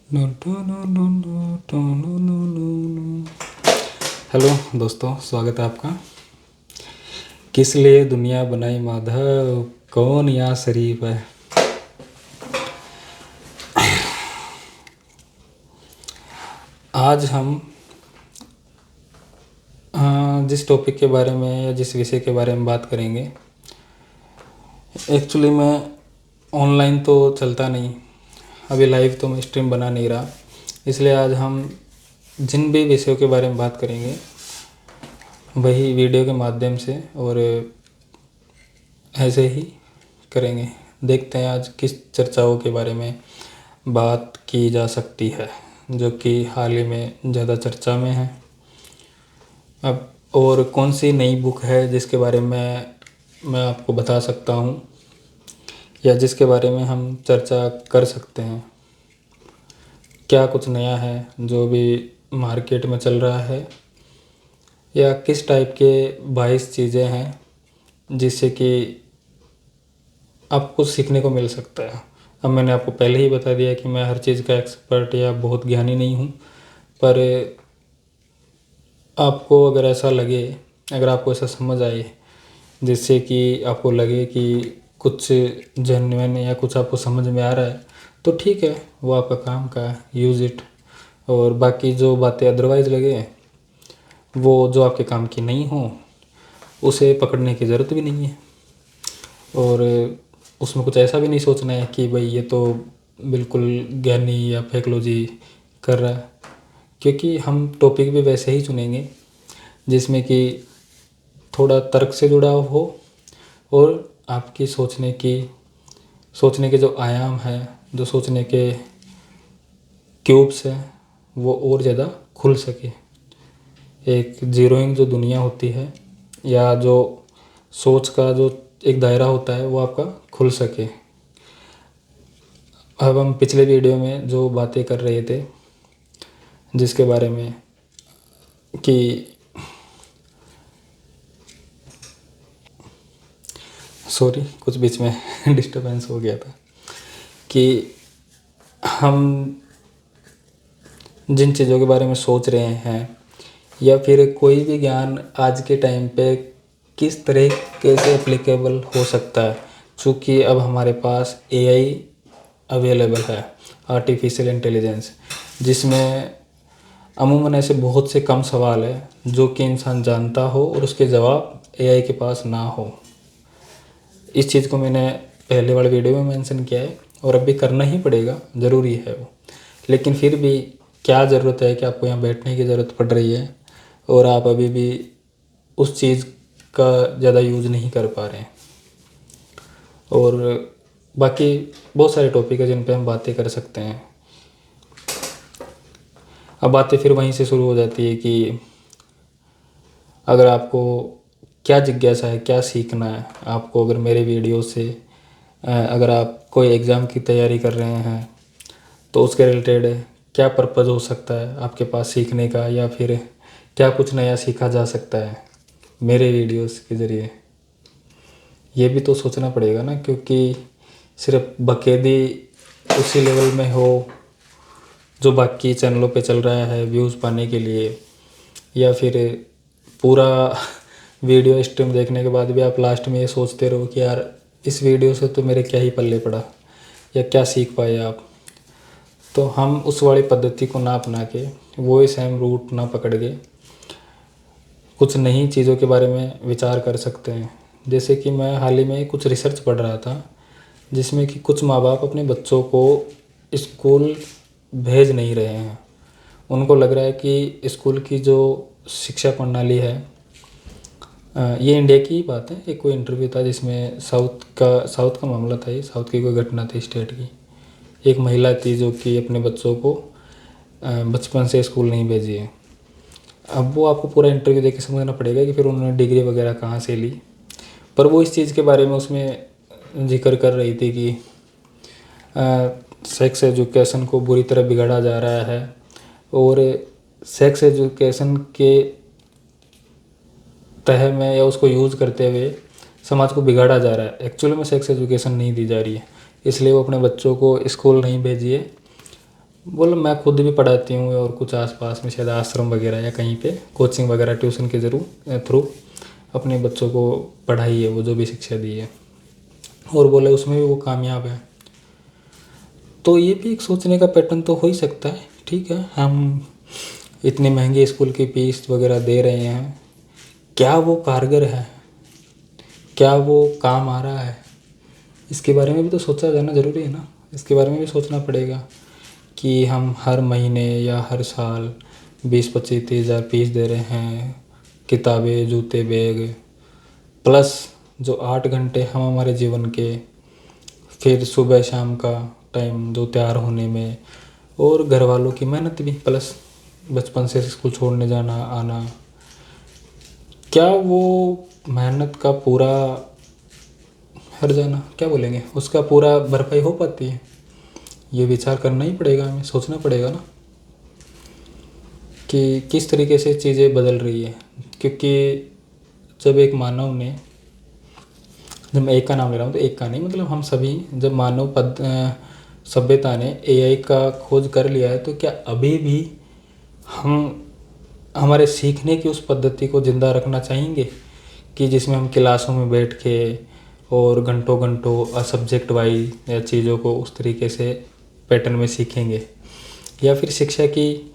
Hello दोस्तों, स्वागत है आपका। किस लिए दुनिया बनाई माधव, कौन यहाँ शरीफ है। आज हम जिस टॉपिक के बारे में या जिस विषय के बारे में बात करेंगे, एक्चुअली मैं ऑनलाइन तो चलता नहीं, अभी लाइव तो मैं स्ट्रीम बना नहीं रहा, इसलिए आज हम जिन भी विषयों के बारे में बात करेंगे वही वीडियो के माध्यम से और ऐसे ही करेंगे। देखते हैं आज किस चर्चाओं के बारे में बात की जा सकती है जो कि हाल ही में ज़्यादा चर्चा में है। अब और कौन सी नई बुक है जिसके बारे में मैं आपको बता सकता हूँ या जिसके बारे में हम चर्चा कर सकते हैं। क्या कुछ नया है जो भी मार्केट में चल रहा है या किस टाइप के 22 चीज़ें हैं जिससे कि आपको सीखने को मिल सकता है। अब मैंने आपको पहले ही बता दिया कि मैं हर चीज़ का एक्सपर्ट या बहुत ज्ञानी नहीं हूँ, पर आपको अगर ऐसा लगे, अगर आपको ऐसा समझ आए जिससे कि आपको लगे कि कुछ जेन्युइन या कुछ आपको समझ में आ रहा है, तो ठीक है, वो आपका काम का, यूज़ इट। और बाकी जो बातें अदरवाइज़ लगे, वो जो आपके काम की नहीं हो, उसे पकड़ने की ज़रूरत भी नहीं है। और उसमें कुछ ऐसा भी नहीं सोचना है कि भाई ये तो बिल्कुल ज्ञानी या फेकलॉजी कर रहा है, क्योंकि हम टॉपिक भी वैसे ही चुनेंगे जिसमें कि थोड़ा तर्क से जुड़ा हो और आपकी सोचने के जो आयाम है, जो सोचने के क्यूब्स हैं, वो और ज़्यादा खुल सके। एक जीरोइंग जो दुनिया होती है या जो सोच का जो एक दायरा होता है, वो आपका खुल सके। अब हम पिछले वीडियो में जो बातें कर रहे थे जिसके बारे में कि सॉरी, कुछ बीच में डिस्टरबेंस हो गया था, कि हम जिन चीज़ों के बारे में सोच रहे हैं या फिर कोई भी ज्ञान आज के टाइम पे किस तरीके से एप्लीकेबल हो सकता है, चूँकि अब हमारे पास एआई अवेलेबल है, आर्टिफिशियल इंटेलिजेंस, जिसमें अमूमन ऐसे बहुत से कम सवाल है जो कि इंसान जानता हो और उसके जवाब एआई के पास ना हो। इस चीज़ को मैंने पहले वाले वीडियो में मेंशन किया है और अब भी करना ही पड़ेगा, ज़रूरी है वो। लेकिन फिर भी क्या ज़रूरत है कि आपको यहाँ बैठने की ज़रूरत पड़ रही है और आप अभी भी उस चीज़ का ज़्यादा यूज़ नहीं कर पा रहे हैं। और बाकी बहुत सारे टॉपिक है जिन पे हम बातें कर सकते हैं। अब बातें फिर वहीं से शुरू हो जाती है कि अगर आपको क्या जिज्ञासा है, क्या सीखना है आपको, अगर मेरे वीडियो से अगर आप कोई एग्ज़ाम की तैयारी कर रहे हैं तो उसके रिलेटेड क्या पर्पज़ हो सकता है आपके पास सीखने का, या फिर क्या कुछ नया सीखा जा सकता है मेरे वीडियोस के ज़रिए, ये भी तो सोचना पड़ेगा ना। क्योंकि सिर्फ बकेदी उसी लेवल में हो जो बाकी चैनलों पे चल रहा है व्यूज़ पाने के लिए, या फिर पूरा वीडियो स्ट्रीम देखने के बाद भी आप लास्ट में ये सोचते रहो कि यार इस वीडियो से तो मेरे क्या ही पल्ले पड़ा या क्या सीख पाए आप, तो हम उस वाली पद्धति को ना अपना के, वो ही सेम रूट ना पकड़ के कुछ नई चीज़ों के बारे में विचार कर सकते हैं। जैसे कि मैं हाल ही में कुछ रिसर्च पढ़ रहा था जिसमें कि कुछ माँ बाप अपने बच्चों को स्कूल भेज नहीं रहे हैं। उनको लग रहा है कि स्कूल की जो शिक्षा प्रणाली है, ये इंडिया की ही बात है, एक कोई इंटरव्यू था जिसमें साउथ का मामला था, ये साउथ की कोई घटना थी स्टेट की। एक महिला थी जो कि अपने बच्चों को बचपन से स्कूल नहीं भेजी है। अब वो आपको पूरा इंटरव्यू देख के समझना पड़ेगा कि फिर उन्होंने डिग्री वगैरह कहाँ से ली, पर वो इस चीज़ के बारे में उसमें जिक्र कर रही थी कि सेक्स एजुकेशन को बुरी तरह बिगाड़ा जा रहा है और सेक्स एजुकेशन के तह में या उसको यूज़ करते हुए समाज को बिगाड़ा जा रहा है। एक्चुअली में सेक्स एजुकेशन नहीं दी जा रही है, इसलिए वो अपने बच्चों को स्कूल नहीं भेजिए, बोला मैं खुद भी पढ़ाती हूँ और कुछ आसपास में शायद आश्रम वगैरह या कहीं पे कोचिंग वगैरह ट्यूशन के जरूर थ्रू अपने बच्चों को पढ़ाई है, वो जो भी शिक्षा दी है, और बोले उसमें भी वो कामयाब है। तो ये भी एक सोचने का पैटर्न तो हो ही सकता है। ठीक है, हम इतनी महंगी स्कूल की फीस वगैरह दे रहे हैं, क्या वो कारगर है, क्या वो काम आ रहा है, इसके बारे में भी तो सोचा जाना ज़रूरी है ना। इसके बारे में भी सोचना पड़ेगा कि हम हर महीने या हर साल 20-25-30 हज़ार फीस दे रहे हैं, किताबें, जूते, बैग, प्लस जो 8 घंटे हम हमारे जीवन के, फिर सुबह शाम का टाइम जो तैयार होने में, और घर वालों की मेहनत भी, प्लस बचपन से स्कूल छोड़ने जाना आना, क्या वो मेहनत का पूरा हर जाना क्या बोलेंगे, उसका पूरा भरपाई हो पाती है? ये विचार करना ही पड़ेगा, हमें सोचना पड़ेगा ना कि किस तरीके से चीज़ें बदल रही है। क्योंकि जब एक मानव ने, जब मैं एक का नाम ले रहा हूँ तो एक का नहीं, मतलब हम सभी, जब मानव सभ्यता ने एआई का खोज कर लिया है, तो क्या अभी भी हम हमारे सीखने की उस पद्धति को ज़िंदा रखना चाहेंगे कि जिसमें हम क्लासों में बैठ के और घंटों घंटों सब्जेक्ट वाइज या चीज़ों को उस तरीके से पैटर्न में सीखेंगे, या फिर शिक्षा की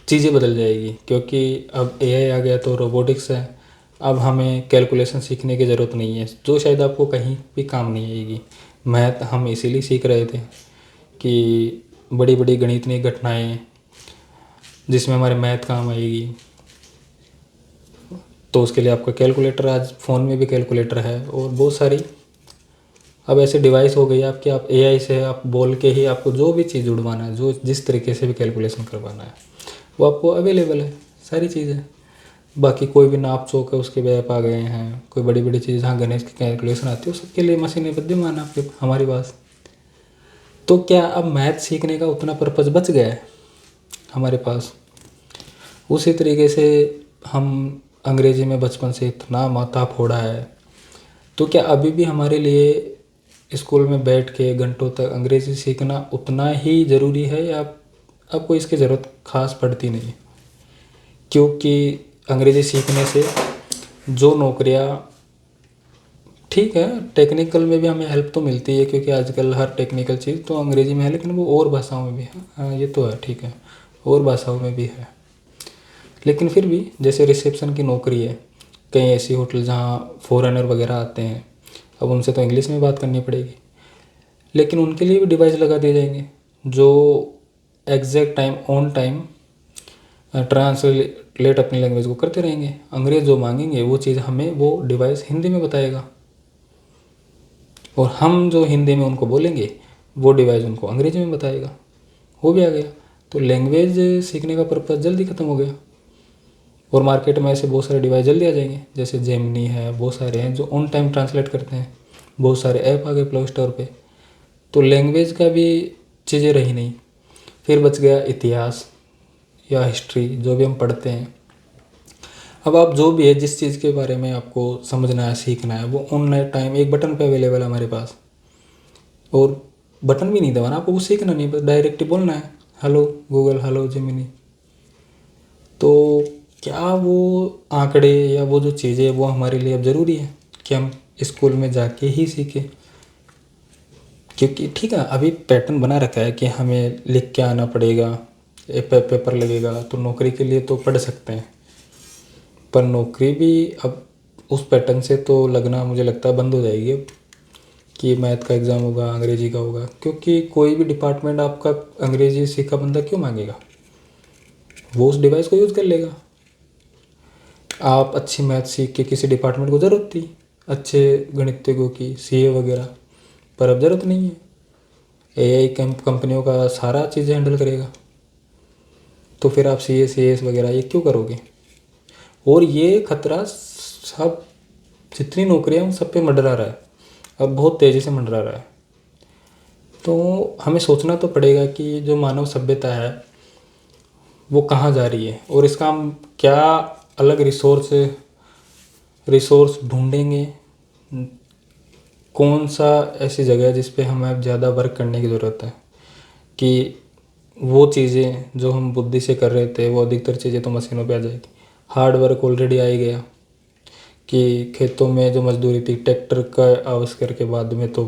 चीज़ें बदल जाएगी? क्योंकि अब एआई आ गया तो रोबोटिक्स है, अब हमें कैलकुलेशन सीखने की ज़रूरत नहीं है, जो शायद आपको कहीं भी काम नहीं आएगी। मैथ हम इसीलिए सीख रहे थे कि बड़ी बड़ी गणितीय घटनाएं जिसमें हमारे मैथ काम आएगी, तो उसके लिए आपका कैलकुलेटर, आज फ़ोन में भी कैलकुलेटर है, और बहुत सारी अब ऐसे डिवाइस हो गई आपकी, आप एआई से आप बोल के ही आपको जो भी चीज़ उड़वाना है, जो जिस तरीके से भी कैलकुलेशन करवाना है, वो आपको अवेलेबल है सारी चीज़ें। बाकी कोई भी नाप चोक है उसके भी ऐप आ गए हैं, कोई बड़ी बड़ी चीज़, हाँ गणेश की कैलकुलेशन आती है, उसके लिए मशीनें विद्यमान है आपके हमारे पास। तो क्या अब मैथ सीखने का उतना पर्पज़ बच गया है हमारे पास? उसी तरीके से हम अंग्रेज़ी में बचपन से इतना माथा फोड़ा है, तो क्या अभी भी हमारे लिए स्कूल में बैठ के घंटों तक अंग्रेज़ी सीखना उतना ही ज़रूरी है, या आपको इसकी ज़रूरत खास पड़ती नहीं? क्योंकि अंग्रेज़ी सीखने से जो नौकरियां, ठीक है टेक्निकल में भी हमें हेल्प तो मिलती है, क्योंकि आजकल हर टेक्निकल चीज़ तो अंग्रेज़ी में है, लेकिन वो और भाषाओं में भी है। हाँ ये तो है, ठीक है, और भाषाओं में भी है। लेकिन फिर भी जैसे रिसेप्शन की नौकरी है, कई ऐसी होटल जहाँ फॉरेनर वगैरह आते हैं, अब उनसे तो इंग्लिश में बात करनी पड़ेगी, लेकिन उनके लिए भी डिवाइस लगा दिए जाएंगे जो exact time on time translate अपनी लैंग्वेज को करते रहेंगे। अंग्रेज़ जो मांगेंगे वो चीज़ हमें वो डिवाइस हिंदी में बताएगा, और हम जो हिंदी में उनको बोलेंगे वो डिवाइस उनको अंग्रेजी में बताएगा। हो भी आ गया, तो लैंग्वेज सीखने का पर्पज़ जल्दी ख़त्म हो गया। और मार्केट में ऐसे बहुत सारे डिवाइस जल्दी आ जाएंगे, जैसे जेमिनी है, बहुत सारे हैं जो ऑन टाइम ट्रांसलेट करते हैं, बहुत सारे ऐप आ गए प्ले स्टोर पे। तो लैंग्वेज का भी चीज़ें रही नहीं। फिर बच गया इतिहास या हिस्ट्री, जो भी हम पढ़ते हैं। अब आप जो भी है, जिस चीज़ के बारे में आपको समझना है, सीखना है, वो ऑनलाइन टाइम एक बटन पे अवेलेबल है हमारे पास। और बटन भी नहीं दबाना आपको, वो सीखना नहीं, बस डायरेक्ट बोलना है, हेलो गूगल, हेलो जेमिनी। तो क्या वो आंकड़े या वो जो चीज़ें वो हमारे लिए अब ज़रूरी है कि हम स्कूल में जाके ही सीखें? क्योंकि ठीक है अभी पैटर्न बना रखा है कि हमें लिख के आना पड़ेगा, पेपर लगेगा, तो नौकरी के लिए तो पढ़ सकते हैं, पर नौकरी भी अब उस पैटर्न से तो लगना मुझे लगता है बंद हो जाएगी अब, कि मैथ का एग्ज़ाम होगा, अंग्रेजी का होगा। क्योंकि कोई भी डिपार्टमेंट आपका अंग्रेजी सीखा बंदा क्यों मांगेगा, वो उस डिवाइस को यूज़ कर लेगा। आप अच्छी मैथ सीख के किसी डिपार्टमेंट को ज़रूरत थी अच्छे गणितज्ञों की, सीए वगैरह, पर अब ज़रूरत नहीं है, एआई कंपनियों का सारा चीज़ हैंडल करेगा। तो फिर आप सीए सीएस वगैरह ये क्यों करोगे? और ये खतरा सब जितनी नौकरियां उन सब पे मंडरा रहा है, अब बहुत तेज़ी से मंडरा रहा है। तो हमें सोचना तो पड़ेगा कि जो मानव सभ्यता है वो कहाँ जा रही है, और इसका हम क्या अलग रिसोर्स ढूंढेंगे, कौन सा ऐसी जगह है जिस पे हमें ज़्यादा वर्क करने की ज़रूरत है कि वो चीज़ें जो हम बुद्धि से कर रहे थे वो अधिकतर चीज़ें तो मशीनों पे आ जाएगी। हार्ड वर्क ऑलरेडी आ ही गया कि खेतों में जो मजदूरी थी, ट्रैक्टर का आविष्कार के बाद में तो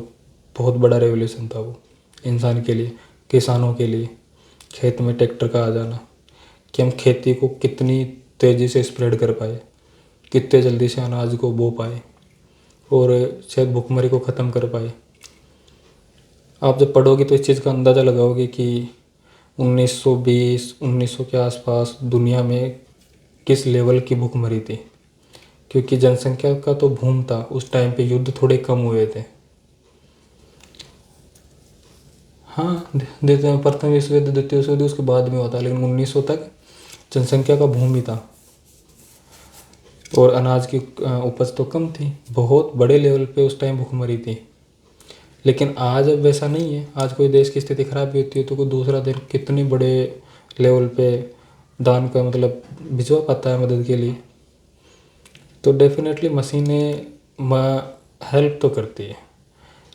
बहुत बड़ा रेवोल्यूशन था वो इंसान के लिए, किसानों के लिए। खेत में ट्रैक्टर का आ जाना कि हम खेती को कितनी तेज़ी से स्प्रेड कर पाए, कितने जल्दी से अनाज को बो पाए और शायद भुखमरी को ख़त्म कर पाए। आप जब पढ़ोगे तो इस चीज़ का अंदाज़ा लगाओगे कि 1920 1900 के आसपास दुनिया में किस लेवल की भुखमरी थी, क्योंकि जनसंख्या का तो बूम था उस टाइम पे, युद्ध थोड़े कम हुए थे। हाँ, देते हैं प्रथम विश्व युद्ध, द्वितीय विश्व युद्ध उसके बाद में होता, लेकिन 1900 तक जनसंख्या का बूम ही था और अनाज की उपज तो कम थी, बहुत बड़े लेवल पे उस टाइम भुखमरी थी। लेकिन आज अब वैसा नहीं है। आज कोई देश की स्थिति खराब भी होती है तो कोई दूसरा देश कितने बड़े लेवल पे दान का मतलब भिजवा पाता है मदद के लिए। तो डेफिनेटली मशीनें हेल्प तो करती है,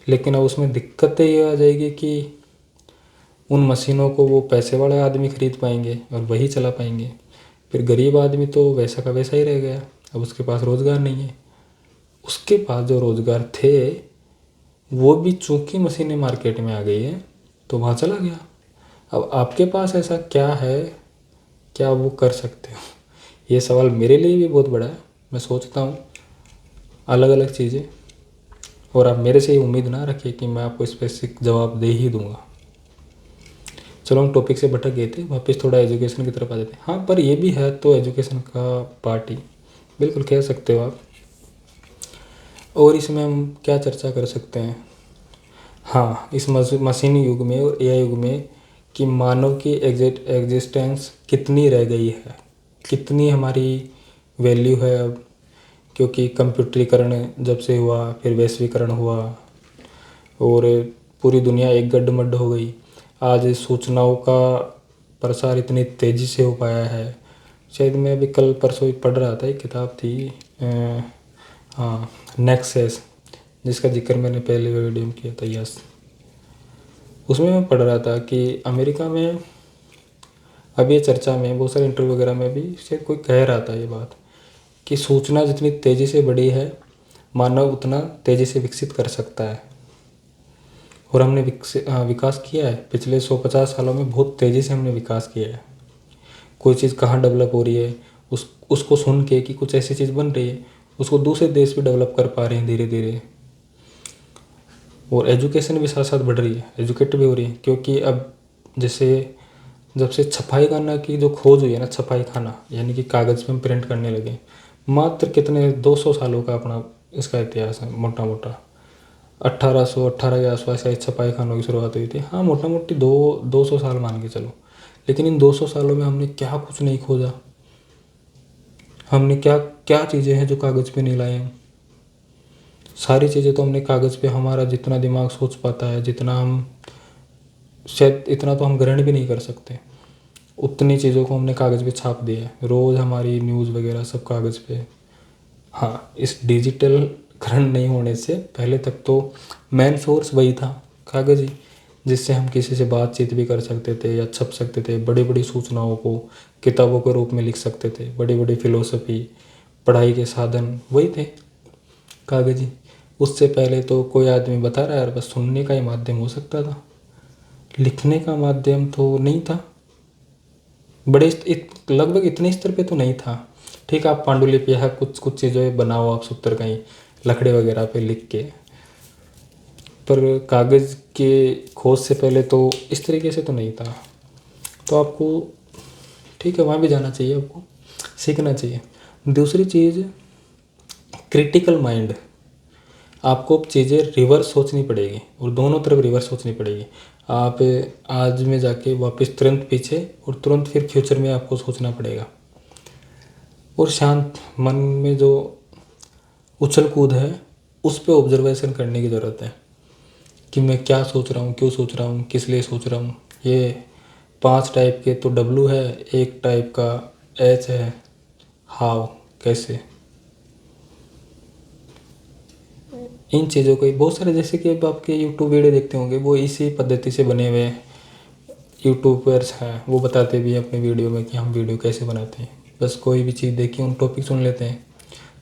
लेकिन अब उसमें दिक्कतें ये आ जाएगी कि उन मशीनों को वो पैसे वाले आदमी खरीद पाएंगे और वही चला पाएंगे। फिर गरीब आदमी तो वैसा का वैसा ही रह गया, अब उसके पास रोज़गार नहीं है। उसके पास जो रोज़गार थे वो भी चूंकि मशीनें मार्केट में आ गई है तो वहाँ चला गया। अब आपके पास ऐसा क्या है, क्या वो कर सकते हो? ये सवाल मेरे लिए भी बहुत बड़ा है। मैं सोचता हूँ अलग अलग चीज़ें, और आप मेरे से ये उम्मीद ना रखिए कि मैं आपको स्पेसिफिक जवाब दे ही दूँगा। चलो हम टॉपिक से भटक गए थे, वापस थोड़ा एजुकेशन की तरफ आ जाते हैं। हाँ, पर ये भी है तो एजुकेशन का पार्ट ही बिल्कुल कह सकते हो आप। और इसमें हम क्या चर्चा कर सकते हैं? हाँ, इस मशीनी युग में और एआई युग में कि मानव की एग्जिस्टेंस कितनी रह गई है, कितनी हमारी वैल्यू है अब। क्योंकि कंप्यूटरीकरण जब से हुआ, फिर वैश्वीकरण हुआ और पूरी दुनिया एक गड्ढमड्ढ हो गई। आज सूचनाओं का प्रसार इतनी तेज़ी से हो पाया है। शायद मैं अभी कल परसों ही पढ़ रहा था, एक किताब थी हाँ, नेक्सस, जिसका जिक्र मैंने पहले वीडियो में किया था। यस, उसमें मैं पढ़ रहा था कि अमेरिका में अभी ये चर्चा में बहुत सारे इंटरव्यू वगैरह में भी शायद कोई कह रहा था ये बात कि सूचना जितनी तेज़ी से बढ़ी है, मानव उतना तेज़ी से विकसित कर सकता है। और हमने विकास किया है पिछले 150 सालों में, बहुत तेज़ी से हमने विकास किया है। कोई चीज़ कहाँ डेवलप हो रही है उसको सुन के कि कुछ ऐसी चीज़ बन रही है, उसको दूसरे देश भी डेवलप कर पा रहे हैं धीरे धीरे। और एजुकेशन भी साथ साथ बढ़ रही है, एजुकेट भी हो रही है। क्योंकि अब जैसे जब से छपाई खाना की जो खोज हुई है ना, छपाई खाना यानी कि कागज़ पे हम प्रिंट करने लगे, मात्र कितने 200 सालों का अपना इसका इतिहास है मोटा मोटा। 1818 के आसपास शायद छपाई खानों की शुरुआत हुई थी। हाँ, मोटा मोटी 200 साल मान के चलो। लेकिन इन 200 सालों में हमने क्या कुछ नहीं खोजा। हमने क्या क्या चीज़ें हैं जो कागज़ पे नहीं लाए हम। सारी चीज़ें तो हमने कागज़ पे, हमारा जितना दिमाग सोच पाता है, जितना हम शायद इतना तो हम ग्रहण भी नहीं कर सकते, उतनी चीज़ों को हमने कागज़ पे छाप दिया है। रोज़ हमारी न्यूज़ वगैरह सब कागज़ पे। हाँ, इस डिजिटल ग्रहण नहीं होने से पहले तक तो मेन सोर्स वही था, कागज़ ही, जिससे हम किसी से बातचीत भी कर सकते थे या छप सकते थे। बड़ी बड़ी सूचनाओं को किताबों के रूप में लिख सकते थे। बड़ी बड़ी फिलोसफी, पढ़ाई के साधन वही थे, कागज़ ही। उससे पहले तो कोई आदमी बता रहा है यार, बस सुनने का ही माध्यम हो सकता था, लिखने का माध्यम तो नहीं था। लगभग इतने स्तर पे तो नहीं था। ठीक, आप पांडुलिपि या कुछ कुछ चीज़ें बनाओ आप सूत्र कहीं लकड़े वगैरह पे लिख के, पर कागज़ के खोज से पहले तो इस तरीके से तो नहीं था। तो आपको ठीक है, वहाँ भी जाना चाहिए, आपको सीखना चाहिए। दूसरी चीज़, क्रिटिकल माइंड। आपको चीज़ें रिवर्स सोचनी पड़ेगी और दोनों तरफ रिवर्स सोचनी पड़ेगी। आप आज में जाके वापस तुरंत पीछे और तुरंत फिर फ्यूचर में आपको सोचना पड़ेगा। और शांत मन में जो उछल कूद है उस पे ऑब्जर्वेशन करने की ज़रूरत है कि मैं क्या सोच रहा हूँ, क्यों सोच रहा हूँ, किस लिए सोच रहा हूँ। ये 5 टाइप के तो W है, एक टाइप का H है, हाउ, कैसे। इन चीज़ों को बहुत सारे, जैसे कि अब आपके यूट्यूब वीडियो देखते होंगे वो इसी पद्धति से बने हुए हैं। यूट्यूबर्स हैं वो बताते भी हैं अपने वीडियो में कि हम वीडियो कैसे बनाते हैं। बस कोई भी चीज़ देख के उन टॉपिक सुन लेते हैं,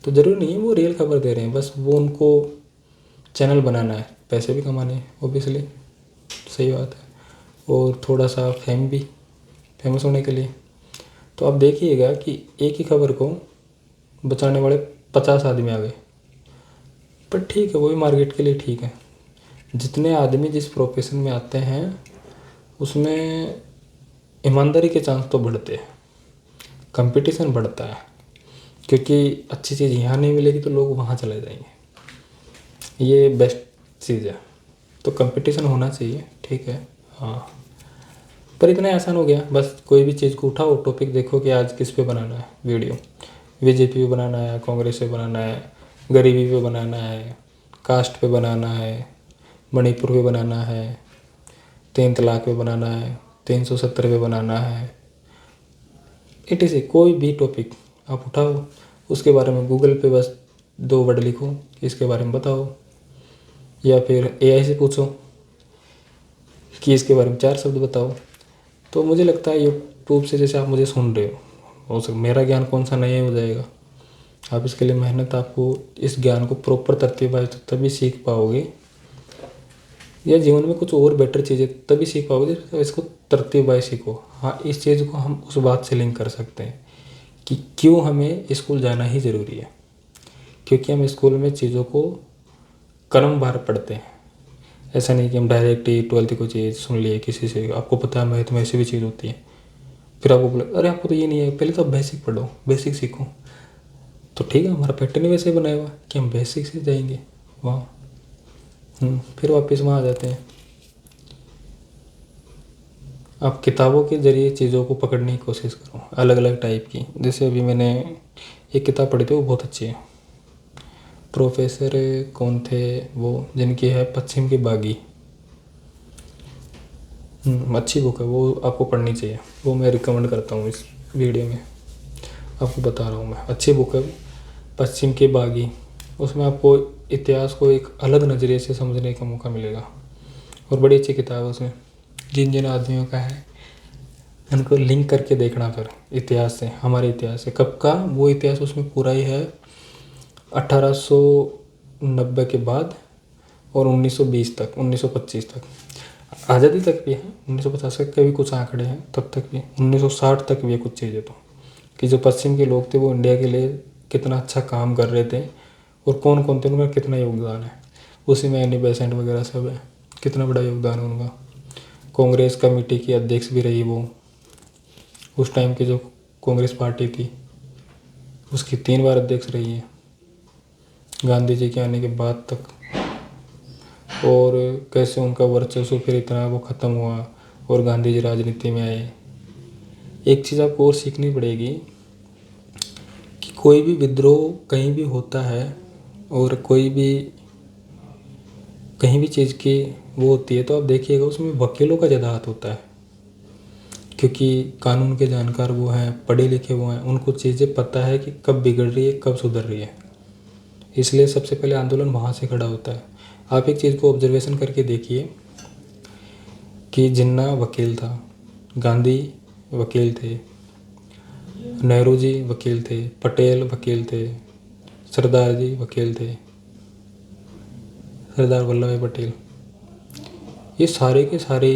तो ज़रूरी नहीं है वो रियल खबर दे रहे हैं, बस वो उनको चैनल बनाना है, पैसे भी कमाने हैं ऑब्वियसली, सही बात है, और थोड़ा सा फेमस होने के लिए। तो आप देखिएगा कि एक ही खबर को बचाने वाले 50 आदमी आ गए, पर ठीक है वो भी मार्केट के लिए ठीक है। जितने आदमी जिस प्रोफेशन में आते हैं उसमें ईमानदारी के चांस तो बढ़ते हैं, कंपटीशन बढ़ता है, क्योंकि अच्छी चीज़ यहाँ नहीं मिलेगी तो लोग वहाँ चले जाएंगे, ये बेस्ट चीज़ है। तो कंपटीशन होना चाहिए, ठीक है, हाँ, पर इतना आसान हो गया, बस कोई भी चीज़ को उठाओ, टॉपिक देखो कि आज किस पे बनाना है वीडियो, बीजेपी पे बनाना है, कांग्रेस पे बनाना है, गरीबी पे बनाना है, कास्ट पे बनाना है, मणिपुर पे बनाना है, 3 तलाक पे बनाना है, 370 पे बनाना है, इट इज़ कोई भी टॉपिक आप उठाओ, उसके बारे में गूगल पे बस 2 वर्ड लिखो कि इसके बारे में बताओ, या फिर एआई से पूछो कि इसके बारे में 4 शब्द बताओ। तो मुझे लगता है यूट्यूब से जैसे आप मुझे सुन रहे हो सकता मेरा ज्ञान कौन सा नया हो जाएगा, आप इसके लिए मेहनत, आपको इस ज्ञान को प्रॉपर तरतीब तभी सीख पाओगे, या जीवन में कुछ और बेटर चीज़ें तभी सीख पाओगे जब इसको तरतीब सीखो। हाँ, इस चीज़ को हम उस बात से लिंक कर सकते हैं कि क्यों हमें स्कूल जाना ही ज़रूरी है, क्योंकि हम स्कूल में चीज़ों को क्रमवार पढ़ते हैं। ऐसा नहीं कि हम डायरेक्ट ही 12th को चीज़ सुन लिए किसी से, आपको पता है मैथ में ऐसी भी चीज़ होती है, फिर आपको बोला अरे आपको तो ये नहीं है, पहले तो आप बेसिक पढ़ो, बेसिक सीखो। तो ठीक है, हमारा पैटर्न ही वैसे बनाया हुआ कि हम बेसिक से जाएंगे वहाँ, फिर वापस वहाँ आ जाते हैं। आप किताबों के ज़रिए चीज़ों को पकड़ने की कोशिश करो, अलग अलग टाइप की। जैसे अभी मैंने एक किताब पढ़ी थी, वो बहुत अच्छी है, प्रोफेसर कौन थे वो, जिनकी है पश्चिम की बागी, अच्छी बुक है वो, आपको पढ़नी चाहिए, वो मैं रिकमेंड करता हूँ इस वीडियो में, आपको बता रहा हूँ मैं, अच्छी बुक है पश्चिम की बागी। उसमें आपको इतिहास को एक अलग नज़रिए से समझने का मौका मिलेगा, और बड़ी अच्छी किताब है। उसमें जिन जिन आदमियों का है उनको लिंक करके देखना, फिर इतिहास से, हमारे इतिहास से, कब का वो इतिहास उसमें पूरा ही है 1890 के बाद और 1920 तक, 1925 तक, आज़ादी तक भी है, 1950 तक के भी कुछ आंकड़े हैं, तब तक भी 1960 तक भी है कुछ चीज़ें, तो कि जो पश्चिम के लोग थे वो इंडिया के लिए कितना अच्छा काम कर रहे थे, और कौन कौन थे, उनका कितना योगदान है। उसी में एनी बेसेंट वगैरह सब है, कितना बड़ा योगदान है उनका। कांग्रेस कमेटी की अध्यक्ष भी रही वो, उस टाइम की जो कांग्रेस पार्टी थी उसकी 3 बार अध्यक्ष रही है गांधी जी के आने के बाद तक, और कैसे उनका वर्चस्व फिर इतना वो ख़त्म हुआ और गांधी जी राजनीति में आए। एक चीज़ आपको और सीखनी पड़ेगी कि कोई भी विद्रोह कहीं भी होता है, और कोई भी कहीं भी चीज़ की वो होती है, तो आप देखिएगा उसमें वकीलों का ज़्यादा हाथ होता है, क्योंकि कानून के जानकार वो हैं, पढ़े लिखे वो हैं, उनको चीज़ें पता है कि कब बिगड़ रही है कब सुधर रही है, इसलिए सबसे पहले आंदोलन वहाँ से खड़ा होता है। आप एक चीज़ को ऑब्जर्वेशन करके देखिए कि जिन्ना वकील था, गांधी वकील थे, नेहरू जी वकील थे, पटेल वकील थे, सरदार जी वकील थे, सरदार वल्लभ भाई पटेल, ये सारे के सारे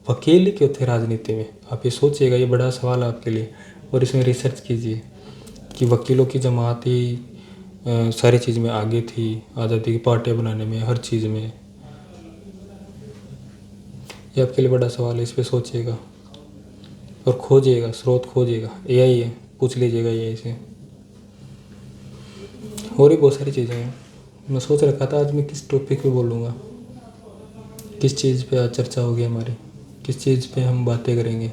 वकील ही क्यों थे राजनीति में? आप ये सोचिएगा, ये बड़ा सवाल है आपके लिए, और इसमें रिसर्च कीजिए कि वकीलों की जमात ही सारी चीज़ में आगे थी, आज़ादी की पार्टियाँ बनाने में, हर चीज़ में। ये आपके लिए बड़ा सवाल है, इस पर सोचिएगा और खोजिएगा, स्रोत खोजिएगा, एआई है, पूछ लीजिएगा एआई से। और भी बहुत सारी चीज़ें हैं। मैं सोच रखा था आज मैं किस टॉपिक पे बोलूँगा, किस चीज़ पे आज चर्चा होगी हमारी, किस चीज़ पे हम बातें करेंगे।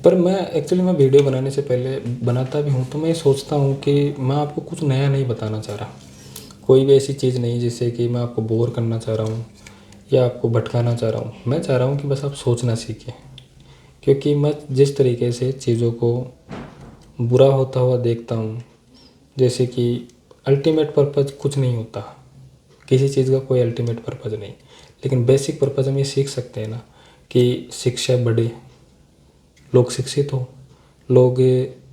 पर मैं वीडियो बनाने से पहले बनाता भी हूँ तो मैं सोचता हूँ कि मैं आपको कुछ नया नहीं बताना चाह रहा, कोई भी ऐसी चीज़ नहीं जिससे कि मैं आपको बोर करना चाह रहा हूँ या आपको भटकाना चाह रहा हूँ। मैं चाह रहा हूँ कि बस आप सोचना सीखें, क्योंकि मैं जिस तरीके से चीज़ों को बुरा होता हुआ देखता हूँ, जैसे कि अल्टीमेट पर्पज़ कुछ नहीं होता, किसी चीज़ का कोई अल्टीमेट पर्पज़ नहीं, लेकिन बेसिक पर्पज़ हम ये सीख सकते हैं ना कि शिक्षा बढ़े, लोग शिक्षित हो, लोग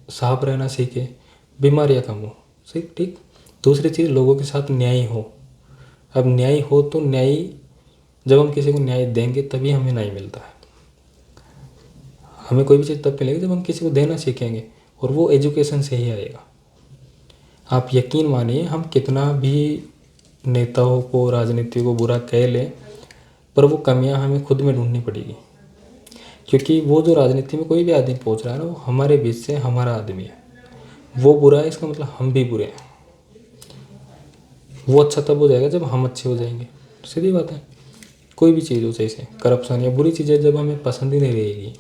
साफ रहना सीखे, बीमारियाँ कम हो। सही, ठीक। दूसरी चीज़, लोगों के साथ न्याय हो। अब न्याय हो तो न्याय, जब हम किसी को न्याय देंगे तभी हमें न्याय मिलता है। हमें कोई भी चीज़ तब मिलेगी जब हम किसी को देना सीखेंगे, और वो एजुकेशन से ही आएगा। आप यकीन मानिए, हम कितना भी नेताओं को, राजनीति को बुरा कह लें, पर वो कमियां हमें खुद में ढूंढनी पड़ेगी। क्योंकि वो जो राजनीति में कोई भी आदमी पहुंच रहा है ना, वो हमारे बीच से हमारा आदमी है। वो बुरा है, इसका मतलब हम भी बुरे हैं। वो अच्छा तब हो जाएगा जब हम अच्छे हो जाएंगे। सीधी बात है। कोई भी चीज़ हो, जैसे करप्शन या बुरी चीज़ें, जब हमें पसंद ही नहीं रहेगी,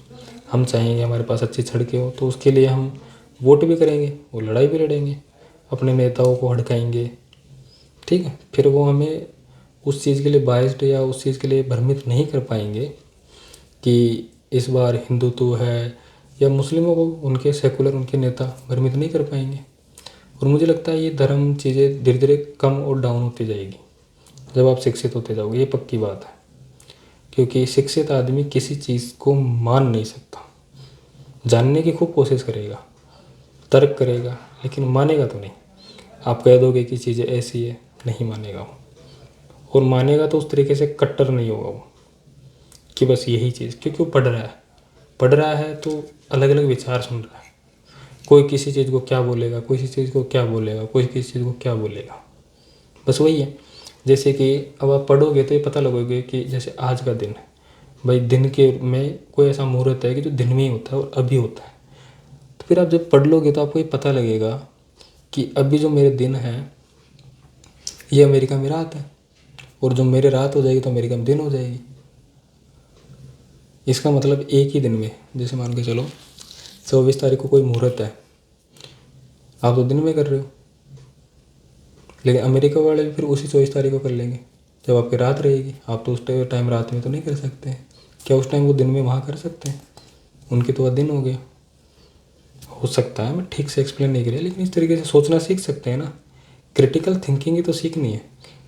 हम चाहेंगे हमारे पास अच्छी सड़कें हो, तो उसके लिए हम वोट भी करेंगे, वो लड़ाई भी लड़ेंगे, अपने नेताओं को हड़काएंगे। ठीक है। फिर वो हमें उस चीज़ के लिए बाइस्ड या उस चीज़ के लिए भ्रमित नहीं कर पाएंगे कि इस बार हिंदुत्व है, या मुस्लिमों को उनके सेकुलर उनके नेता भ्रमित नहीं कर पाएंगे। और मुझे लगता है ये धर्म चीज़ें धीरे धीरे कम और डाउन होती जाएगी जब आप शिक्षित होते जाओगे। ये पक्की बात है। क्योंकि शिक्षित आदमी किसी चीज़ को मान नहीं सकता। जानने की खूब कोशिश करेगा, तर्क करेगा, लेकिन मानेगा तो नहीं। आप कह दोगे कि चीज़ें ऐसी है, नहीं मानेगा वो। और मानेगा तो उस तरीके से कट्टर नहीं होगा वो, कि बस यही चीज़, क्योंकि वो पढ़ रहा है तो अलग अलग विचार सुन रहा है। कोई किसी चीज़ को क्या बोलेगा, कोई किसी चीज़ को क्या बोलेगा, कोई किसी चीज़ को क्या बोलेगा। बस वही है। जैसे कि अब आप पढ़ोगे तो ये पता लगोगे कि जैसे आज का दिन है भाई, दिन के में कोई ऐसा मुहूर्त है कि जो दिन में ही होता है और अभी होता है। तो फिर आप जब पढ़ लोगे तो आपको ये पता लगेगा कि अभी जो मेरे दिन है ये अमेरिका में रात है, और जो मेरे रात हो जाएगी तो अमेरिका में दिन हो जाएगी। इसका मतलब एक ही दिन में, जैसे मान के चलो 24 तारीख को कोई मुहूर्त है, आप तो दिन में कर रहे हो, लेकिन अमेरिका वाले भी फिर उसी 24 तारीख को कर लेंगे जब आपकी रात रहेगी। आप तो उस टाइम रात में तो नहीं कर सकते। क्या उस टाइम वो दिन में वहाँ कर सकते हैं? उनके तो वह दिन हो गया। हो सकता है मैं ठीक से एक्सप्लेन नहीं करिए, लेकिन इस तरीके से सोचना सीख सकते हैं ना। क्रिटिकल थिंकिंग ही तो सीखनी है।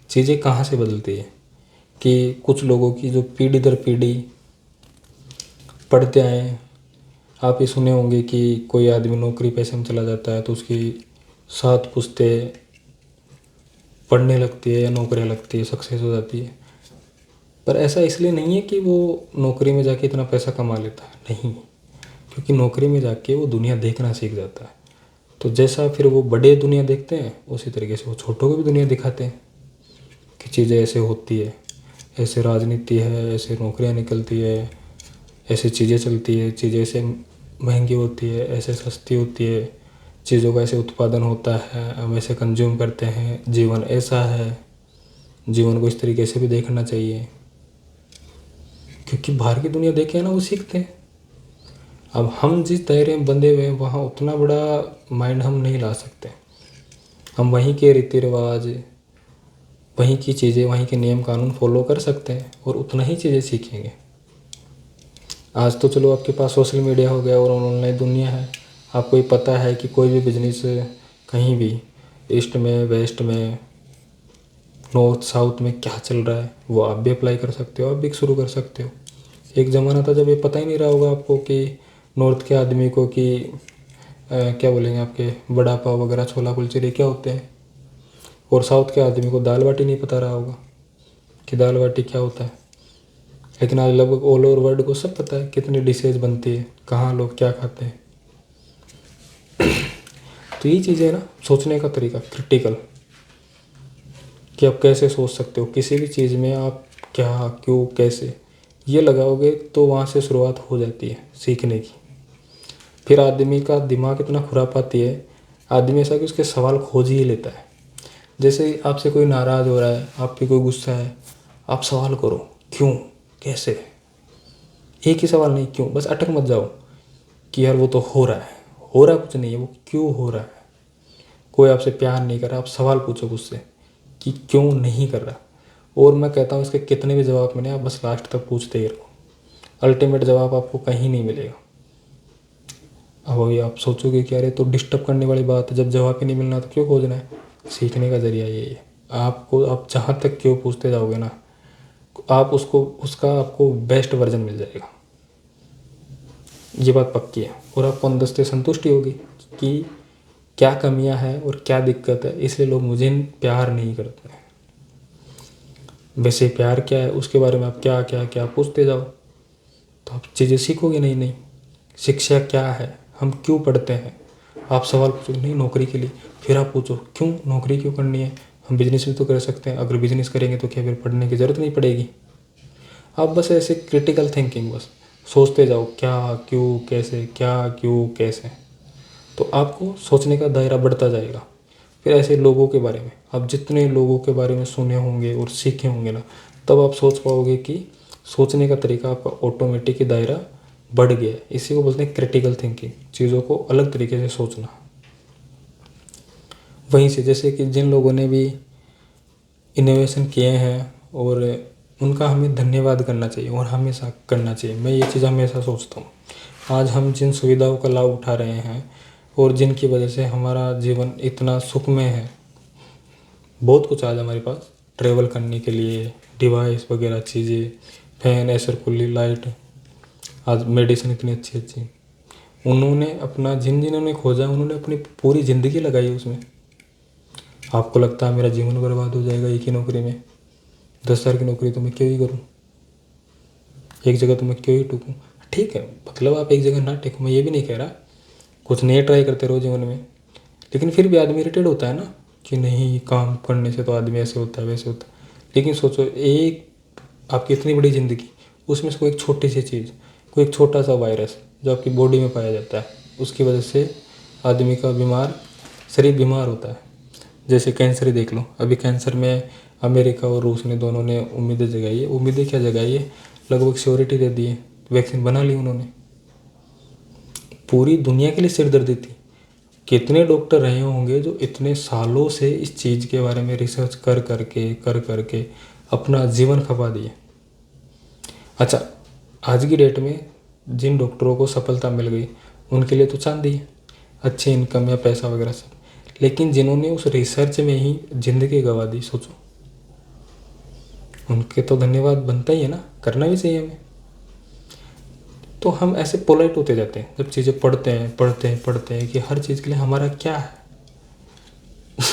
चीज़ें कहाँ से बदलती है कि कुछ लोगों की जो पीढ़ी दर पीढ़ी पढ़ते आए हैं। आप ये सुने होंगे कि कोई आदमी नौकरी पेशे में चला जाता है तो उसकी 7 पुश्तें पढ़ने लगती है या नौकरियाँ लगती है, सक्सेस हो जाती है। पर ऐसा इसलिए नहीं है कि वो नौकरी में जाके इतना पैसा कमा लेता है, नहीं। क्योंकि नौकरी में जाके वो दुनिया देखना सीख जाता है। तो जैसा फिर वो बड़े दुनिया देखते हैं, उसी तरीके से वो छोटों को भी दुनिया दिखाते हैं कि चीज़ें ऐसे होती है, ऐसे राजनीति है, ऐसे नौकरियाँ निकलती है, ऐसे चीज़ें चलती है, चीज़ें ऐसे महंगी होती है, ऐसे सस्ती होती है, चीज़ों का ऐसे उत्पादन होता है, हम ऐसे कंज्यूम करते हैं, जीवन ऐसा है। जीवन को इस तरीके से भी देखना चाहिए, क्योंकि बाहर की दुनिया देखे ना वो सीखते हैं। अब हम जिस दायरे में बंधे हुए हैं वहाँ उतना बड़ा माइंड हम नहीं ला सकते। हम वहीं के रीति रिवाज, वहीं की चीज़ें, वहीं के नियम कानून फॉलो कर सकते हैं और उतना ही चीज़ें सीखेंगे। आज तो चलो आपके पास सोशल मीडिया हो गया और ऑनलाइन दुनिया है। आपको ये पता है कि कोई भी बिजनेस कहीं भी ईस्ट में, वेस्ट में, नॉर्थ साउथ में क्या चल रहा है, वो आप भी अप्लाई कर सकते हो, आप भी शुरू कर सकते हो। एक ज़माना था जब ये पता ही नहीं रहा होगा आपको कि नॉर्थ के आदमी को कि क्या बोलेंगे आपके वड़ा पाव वगैरह, छोला कुलचे क्या होते हैं, और साउथ के आदमी को दाल बाटी नहीं पता रहा होगा कि दाल बाटी क्या होता है। लेकिन आज लगभग ऑल ओवर वर्ल्ड को सब पता है कितनी डिशेज बनती है, कहाँ लोग क्या खाते हैं। तो ये चीज़ें ना, सोचने का तरीका क्रिटिकल, कि आप कैसे सोच सकते हो किसी भी चीज़ में, आप क्या, क्यों, कैसे, ये लगाओगे तो वहाँ से शुरुआत हो जाती है सीखने की। फिर आदमी का दिमाग इतना खुरापाती है, आदमी ऐसा कि उसके सवाल खोज ही लेता है। जैसे आपसे कोई नाराज़ हो रहा है, आप पे कोई गुस्सा है, आप सवाल करो क्यों, कैसे। एक ही सवाल नहीं, क्यों। बस अटक मत जाओ कि यार वो तो हो रहा है, हो रहा कुछ नहीं है, वो क्यों हो रहा है। कोई आपसे प्यार नहीं कर रहा, आप सवाल पूछो उससे कि क्यों नहीं कर रहा। और मैं कहता हूँ इसके कितने भी जवाब मिले, आप बस लास्ट तक पूछते ही रहो। अल्टीमेट जवाब आपको कहीं नहीं मिलेगा। अब वही आप सोचोगे कि अरे तो डिस्टर्ब करने वाली बात है, जब जवाब ही नहीं मिलना तो क्यों खोजना है। सीखने का ज़रिया यही है। आपको आप जहाँ तक क्यों पूछते जाओगे ना, आप उसका आपको बेस्ट वर्जन मिल जाएगा, ये बात पक्की है। और आपको अंदर से संतुष्टि होगी कि क्या कमियां हैं और क्या दिक्कत है, इसलिए लोग मुझे प्यार नहीं करते हैं। वैसे प्यार क्या है उसके बारे में आप क्या क्या क्या पूछते जाओ तो आप चीज़ें सीखोगे। नहीं नहीं, शिक्षा क्या है, हम क्यों पढ़ते हैं, आप सवाल पूछो नहीं नौकरी के लिए, फिर आप पूछो क्यों नौकरी क्यों करनी है, हम बिजनेस भी तो कर सकते हैं, अगर बिजनेस करेंगे तो क्या फिर पढ़ने की ज़रूरत नहीं पड़ेगी। आप बस ऐसे क्रिटिकल थिंकिंग बस सोचते जाओ क्या क्यों कैसे, क्या क्यों कैसे, तो आपको सोचने का दायरा बढ़ता जाएगा। फिर ऐसे लोगों के बारे में आप जितने लोगों के बारे में सुने होंगे और सीखे होंगे ना, तब आप सोच पाओगे कि सोचने का तरीका आपका ऑटोमेटिक ही दायरा बढ़ गया है। इसी को बोलते हैं क्रिटिकल थिंकिंग, चीज़ों को अलग तरीके से सोचना। वहीं से जैसे कि जिन लोगों ने भी इनोवेशन किए हैं और उनका हमें धन्यवाद करना चाहिए और हमेशा करना चाहिए। मैं ये चीज़ हमेशा सोचता हूँ। आज हम जिन सुविधाओं का लाभ उठा रहे हैं और जिनकी वजह से हमारा जीवन इतना सुखमय है, बहुत कुछ आज हमारे पास ट्रैवल करने के लिए डिवाइस वगैरह चीज़ें, फैन, एयर कूलिंग, लाइट, आज मेडिसिन इतनी अच्छी अच्छी, उन्होंने अपना जिन्होंने खोजा उन्होंने अपनी पूरी ज़िंदगी लगाई उसमें। आपको लगता है मेरा जीवन बर्बाद हो जाएगा एक ही नौकरी में, 10,000 की नौकरी तो मैं क्यों ही करूं, एक जगह तो मैं क्यों ही टिकूं। ठीक है, मतलब आप एक जगह ना टिको, मैं ये भी नहीं कह रहा, कुछ नए ट्राई करते रहो जीवन में, लेकिन फिर भी आदमी इरिटेट होता है ना कि नहीं काम करने से तो आदमी ऐसे होता है वैसे होता है। लेकिन सोचो एक आपकी इतनी बड़ी ज़िंदगी, उसमें से कोई एक छोटी सी चीज़, कोई एक छोटा सा वायरस जो आपकी बॉडी में पाया जाता है, उसकी वजह से आदमी का शरीर बीमार होता है। जैसे कैंसर ही देख लो, अभी कैंसर में अमेरिका और रूस ने दोनों ने उम्मीदें जगाई है। उम्मीदें क्या जगाई है, लगभग श्योरिटी दे दी है, वैक्सीन बना ली उन्होंने। पूरी दुनिया के लिए सिरदर्दी थी। कितने डॉक्टर रहे होंगे जो इतने सालों से इस चीज़ के बारे में रिसर्च कर करके अपना जीवन खपा दिए। अच्छा, आज की डेट में जिन डॉक्टरों को सफलता मिल गई उनके लिए तो चांदी है, अच्छी इनकम या पैसा वगैरह सब, लेकिन जिन्होंने उस रिसर्च में ही ज़िंदगी गंवा दी, सोचो, उनके तो धन्यवाद बनता ही है ना, करना भी चाहिए हमें। तो हम ऐसे पोलाइट होते जाते हैं जब चीज़ें पढ़ते हैं कि हर चीज़ के लिए हमारा क्या है।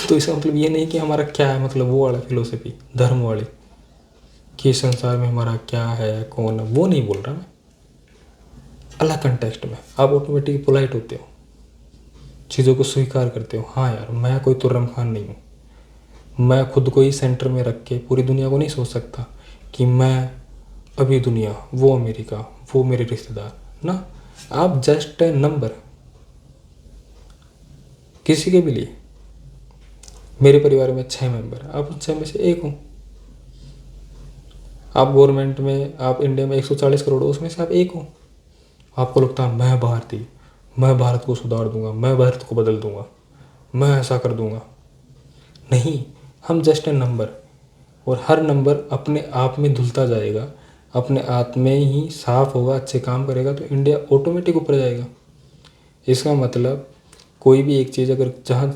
तो इसका मतलब ये नहीं कि हमारा क्या है मतलब वो वाला फिलोसफी धर्म वाली कि संसार में हमारा क्या है कौन है, वो नहीं बोल रहा मैं। अलग कंटेक्स्ट में आप ऑटोमेटिक पोलाइट होते हो, चीज़ों को स्वीकार करते हो। हाँ यार, मैं कोई तुर्रम खान नहीं हूँ, मैं खुद को ही सेंटर में रख के पूरी दुनिया को नहीं सोच सकता कि मैं अभी दुनिया, वो अमेरिका, वो मेरे रिश्तेदार ना। आप जस्ट ए नंबर किसी के भी लिए। मेरे परिवार में 6 मेंबर, आप उन 6 में से एक हो। आप गवर्नमेंट में, आप इंडिया में 140 करोड़, उसमें से आप एक हो। आपको लगता है मैं भारतीय, मैं भारत को सुधार दूंगा, मैं भारत को बदल दूंगा, मैं ऐसा कर दूंगा। नहीं, हम जस्ट ए नंबर, और हर नंबर अपने आप में धुलता जाएगा, अपने आप में ही साफ होगा, अच्छे काम करेगा तो इंडिया ऑटोमेटिक ऊपर जाएगा। इसका मतलब कोई भी एक चीज़ अगर जहाँ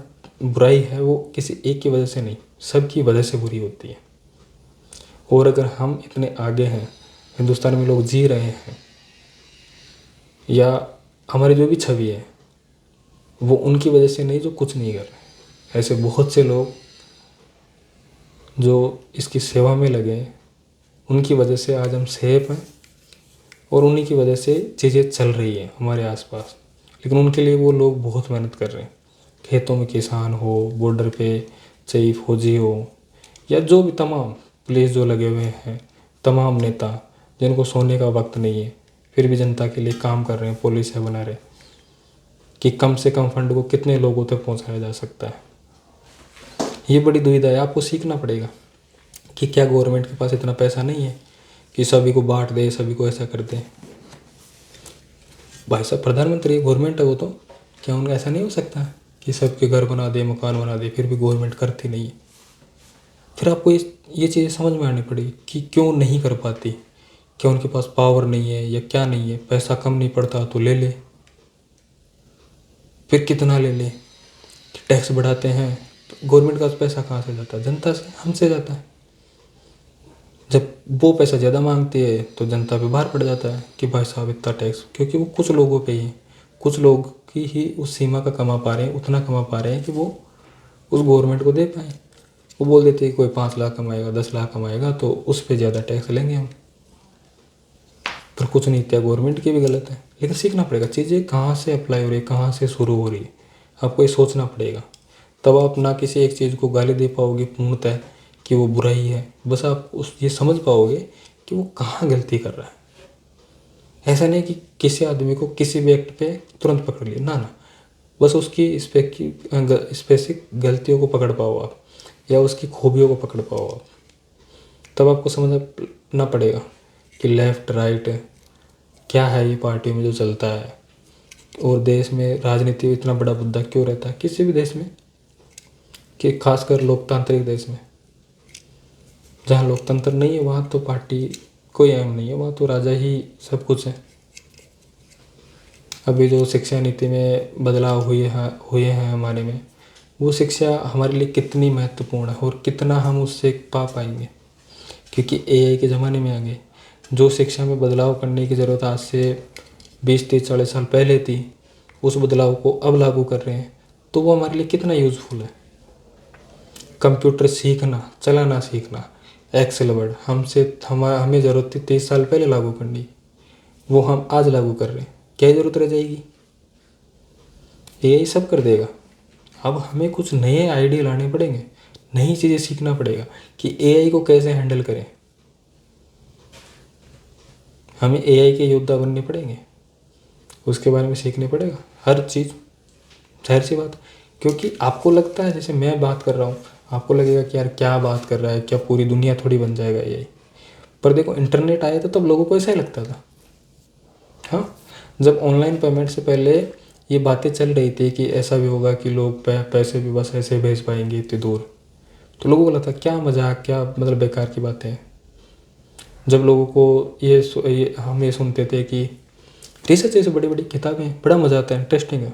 बुराई है वो किसी एक की वजह से नहीं, सबकी वजह से बुरी होती है। और अगर हम इतने आगे हैं, हिंदुस्तान में लोग जी रहे हैं, या हमारी जो भी छवि है वो उनकी वजह से नहीं जो कुछ नहीं कर रहे। ऐसे बहुत से लोग जो इसकी सेवा में लगे हैं, उनकी वजह से आज हम सेफ हैं और उन्हीं की वजह से चीज़ें चल रही हैं हमारे आसपास। लेकिन उनके लिए वो लोग बहुत मेहनत कर रहे हैं, खेतों में किसान हो, बॉर्डर पे चाहे फौजी हो, या जो भी तमाम पुलिस जो लगे हुए हैं, तमाम नेता जिनको सोने का वक्त नहीं है फिर भी जनता के लिए काम कर रहे हैं, पॉलिसियाँ बना रहे कि कम से कम फंड को कितने लोगों तक पहुंचाया जा सकता है। ये बड़ी दुविधा है, आपको सीखना पड़ेगा कि क्या गवर्नमेंट के पास इतना पैसा नहीं है कि सभी को बांट दे, सभी को ऐसा कर दे। भाई साहब प्रधानमंत्री गवर्नमेंट है वो, तो क्या उनका ऐसा नहीं हो सकता कि सबके घर बना दे, मकान बना दे, फिर भी गवर्नमेंट करती नहीं है। फिर आपको ये चीज़ें समझ में आनी पड़ेगी कि क्यों नहीं कर पाती, क्या उनके पास पावर नहीं है या क्या नहीं है। पैसा कम नहीं पड़ता तो ले ले, फिर कितना ले ले, टैक्स बढ़ाते हैं तो गवर्नमेंट का पैसा कहाँ से जाता है, जनता से, हमसे जाता है। जब वो पैसा ज़्यादा मांगती है तो जनता पे भार पड़ जाता है कि भाई साहब इतना टैक्स, क्योंकि वो कुछ लोगों पे ही, कुछ लोग की ही उस सीमा का कमा पा रहे हैं, उतना कमा पा रहे हैं कि वो उस गवर्नमेंट को दे पाएँ। वो बोल देते हैं कोई 5 लाख कमाएगा, 10 लाख कमाएगा तो उस पर ज़्यादा टैक्स लेंगे हम, पर कुछ नहीं किया, गवर्नमेंट की भी गलत है। लेकिन सीखना पड़ेगा चीज़ें कहाँ से अप्लाई हो रही है, कहाँ से शुरू हो रही है, आपको ये सोचना पड़ेगा। तब आप ना किसी एक चीज़ को गाली दे पाओगे पूर्णतः कि वो बुराई है, बस आप उस ये समझ पाओगे कि वो कहाँ गलती कर रहा है। ऐसा नहीं कि किसी आदमी को किसी भी एक्ट पे तुरंत पकड़ लिया, ना ना, बस उसकी स्पेसिफिक गलतियों को पकड़ पाओ आप, या उसकी खूबियों को पकड़ पाओ आप। तब आपको समझना पड़ेगा कि लेफ़्ट राइट क्या है, ये पार्टियों में जो चलता है, और देश में राजनीति में इतना बड़ा मुद्दा क्यों रहता है किसी भी देश में, कि खासकर लोकतांत्रिक देश में। जहाँ लोकतंत्र नहीं है वहाँ तो पार्टी कोई अहम नहीं है, वहाँ तो राजा ही सब कुछ है। अभी जो शिक्षा नीति में बदलाव हुए हैं हमारे में, वो शिक्षा हमारे लिए कितनी महत्वपूर्ण है और कितना हम उससे पा पाएंगे, क्योंकि एआई के ज़माने में आ गए। जो शिक्षा में बदलाव करने की ज़रूरत आज से 20, 30, 40 साल पहले थी, उस बदलाव को अब लागू कर रहे हैं, तो वो हमारे लिए कितना यूज़फुल है। कंप्यूटर सीखना, चलाना सीखना, एक्सेल वर्ड हमें ज़रूरत थी 30 साल पहले लागू करनी, वो हम आज लागू कर रहे हैं। क्या ज़रूरत रह जाएगी? एआई सब कर देगा। अब हमें कुछ नए आइडिया लाने पड़ेंगे, नई चीज़ें सीखना पड़ेगा कि एआई को कैसे हैंडल करें। हमें एआई के योद्धा बनने पड़ेंगे, उसके बारे में सीखने पड़ेगा हर चीज़, जाहिर सी बात। क्योंकि आपको लगता है जैसे मैं बात कर रहा हूँ, आपको लगेगा कि यार क्या बात कर रहा है, क्या पूरी दुनिया थोड़ी बन जाएगा एआई। पर देखो इंटरनेट आया था तब लोगों को ऐसा ही लगता था। हाँ, जब ऑनलाइन पेमेंट से पहले ये बातें चल रही थी कि ऐसा भी होगा कि लोग पैसे भी बस ऐसे भेज पाएंगे इतनी दूर, तो लोगों को लगता क्या मजाक, क्या मतलब बेकार की बातें हैं। जब लोगों को हम ये सुनते थे कि रिसर्च जैसे बड़ी बड़ी किताबें, बड़ा मज़ा आता है, इंटरेस्टिंग है,